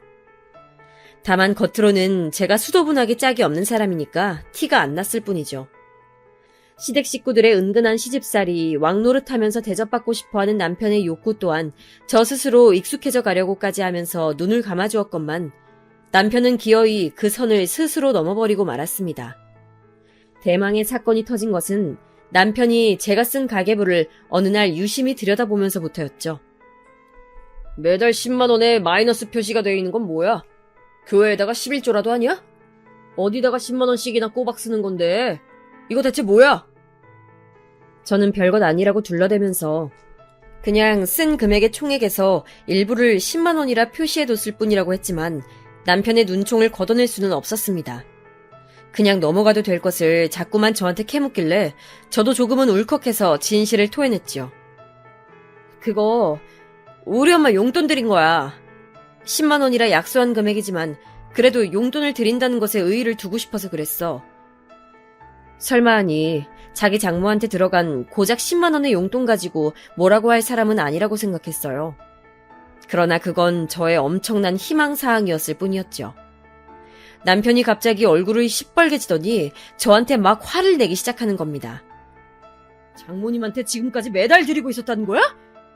다만 겉으로는 제가 수도분하게 짝이 없는 사람이니까 티가 안 났을 뿐이죠. 시댁 식구들의 은근한 시집살이 왕노릇하면서 대접받고 싶어하는 남편의 욕구 또한 저 스스로 익숙해져 가려고까지 하면서 눈을 감아주었건만 남편은 기어이 그 선을 스스로 넘어버리고 말았습니다. 대망의 사건이 터진 것은 남편이 제가 쓴 가계부를 어느 날 유심히 들여다보면서부터였죠. 매달 10만 원에 마이너스 표시가 되어 있는 건 뭐야? 교회에다가 11조라도 하냐? 어디다가 10만 원씩이나 꼬박 쓰는 건데 이거 대체 뭐야? 저는 별것 아니라고 둘러대면서 그냥 쓴 금액의 총액에서 일부를 10만 원이라 표시해뒀을 뿐이라고 했지만 남편의 눈총을 걷어낼 수는 없었습니다. 그냥 넘어가도 될 것을 자꾸만 저한테 캐묻길래 저도 조금은 울컥해서 진실을 토해냈죠. 그거 우리 엄마 용돈 드린 거야. 10만 원이라 약소한 금액이지만 그래도 용돈을 드린다는 것에 의의를 두고 싶어서 그랬어. 설마 하니 자기 장모한테 들어간 고작 10만 원의 용돈 가지고 뭐라고 할 사람은 아니라고 생각했어요. 그러나 그건 저의 엄청난 희망사항이었을 뿐이었죠. 남편이 갑자기 얼굴을 시뻘개지더니 저한테 막 화를 내기 시작하는 겁니다. 장모님한테 지금까지 매달 드리고 있었다는 거야?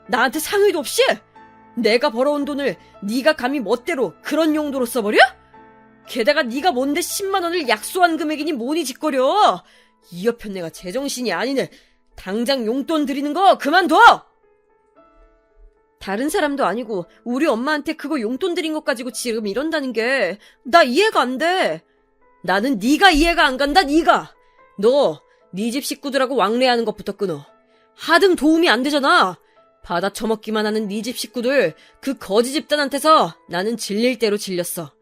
나한테 상의도 없이? 내가 벌어온 돈을 네가 감히 멋대로 그런 용도로 써버려? 게다가 네가 뭔데 10만 원을 약소한 금액이니 뭐니 짓거려? 이 옆편 내가 제정신이 아니네. 당장 용돈 드리는 거 그만둬! 다른 사람도 아니고 우리 엄마한테 그거 용돈 드린 것 가지고 지금 이런다는 게 나 이해가 안 돼. 나는 네가 이해가 안 간다. 네가. 너 네 집 식구들하고 왕래하는 것부터 끊어. 하등 도움이 안 되잖아. 받아 처먹기만 하는 네 집 식구들 그 거지 집단한테서 나는 질릴 대로 질렸어.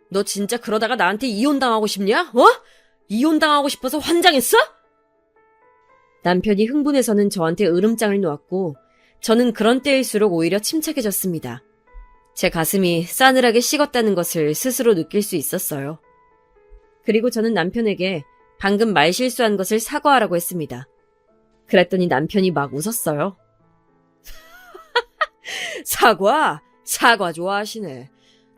너 진짜 그러다가 나한테 이혼당하고 싶냐? 어? 이혼당하고 싶어서 환장했어? 남편이 흥분해서는 저한테 으름장을 놓았고 저는 그런 때일수록 오히려 침착해졌습니다. 제 가슴이 싸늘하게 식었다는 것을 스스로 느낄 수 있었어요. 그리고 저는 남편에게 방금 말실수한 것을 사과하라고 했습니다. 그랬더니 남편이 막 웃었어요. 사과? 사과 좋아하시네.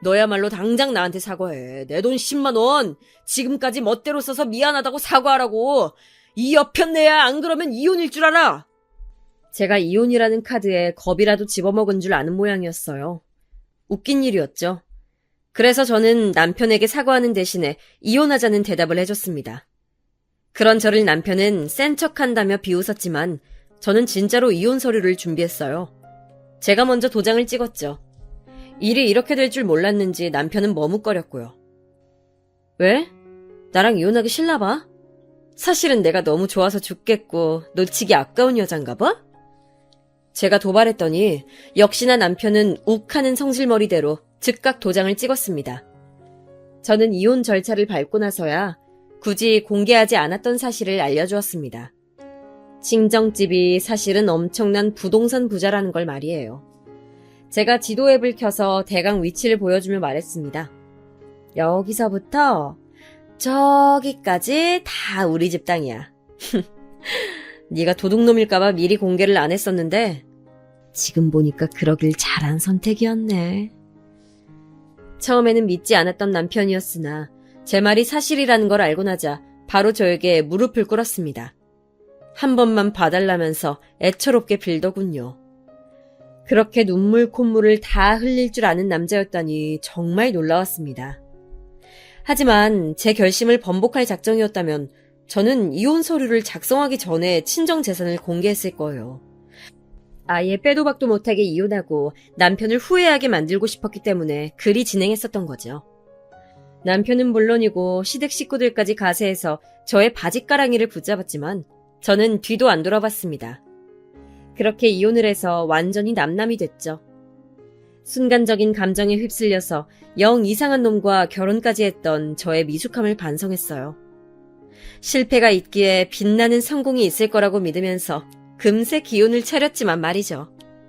너야말로 당장 나한테 사과해. 내 돈 10만 원. 지금까지 멋대로 써서 미안하다고 사과하라고. 이 여편네야. 안 그러면 이혼일 줄 알아. 제가 이혼이라는 카드에 겁이라도 집어먹은 줄 아는 모양이었어요. 웃긴 일이었죠. 그래서 저는 남편에게 사과하는 대신에 이혼하자는 대답을 해줬습니다. 그런 저를 남편은 센 척한다며 비웃었지만 저는 진짜로 이혼 서류를 준비했어요. 제가 먼저 도장을 찍었죠. 일이 이렇게 될 줄 몰랐는지 남편은 머뭇거렸고요. 왜? 나랑 이혼하기 싫나 봐? 사실은 내가 너무 좋아서 죽겠고 놓치기 아까운 여잔가 봐? 제가 도발했더니 역시나 남편은 욱하는 성질머리대로 즉각 도장을 찍었습니다. 저는 이혼 절차를 밟고 나서야 굳이 공개하지 않았던 사실을 알려주었습니다. 친정집이 사실은 엄청난 부동산 부자라는 걸 말이에요. 제가 지도 앱을 켜서 대강 위치를 보여주며 말했습니다. 여기서부터 저기까지 다 우리 집 땅이야. 네가 도둑놈일까봐 미리 공개를 안 했었는데 지금 보니까 그러길 잘한 선택이었네. 처음에는 믿지 않았던 남편이었으나 제 말이 사실이라는 걸 알고 나자 바로 저에게 무릎을 꿇었습니다. 한 번만 봐달라면서 애처롭게 빌더군요. 그렇게 눈물 콧물을 다 흘릴 줄 아는 남자였다니 정말 놀라웠습니다. 하지만 제 결심을 번복할 작정이었다면 저는 이혼 서류를 작성하기 전에 친정 재산을 공개했을 거예요. 아예 빼도 박도 못하게 이혼하고 남편을 후회하게 만들고 싶었기 때문에 그리 진행했었던 거죠. 남편은 물론이고 시댁 식구들까지 가세해서 저의 바짓가랑이를 붙잡았지만 저는 뒤도 안 돌아봤습니다. 그렇게 이혼을 해서 완전히 남남이 됐죠. 순간적인 감정에 휩쓸려서 영 이상한 놈과 결혼까지 했던 저의 미숙함을 반성했어요. 실패가 있기에 빛나는 성공이 있을 거라고 믿으면서 금세 기운을 차렸지만 말이죠.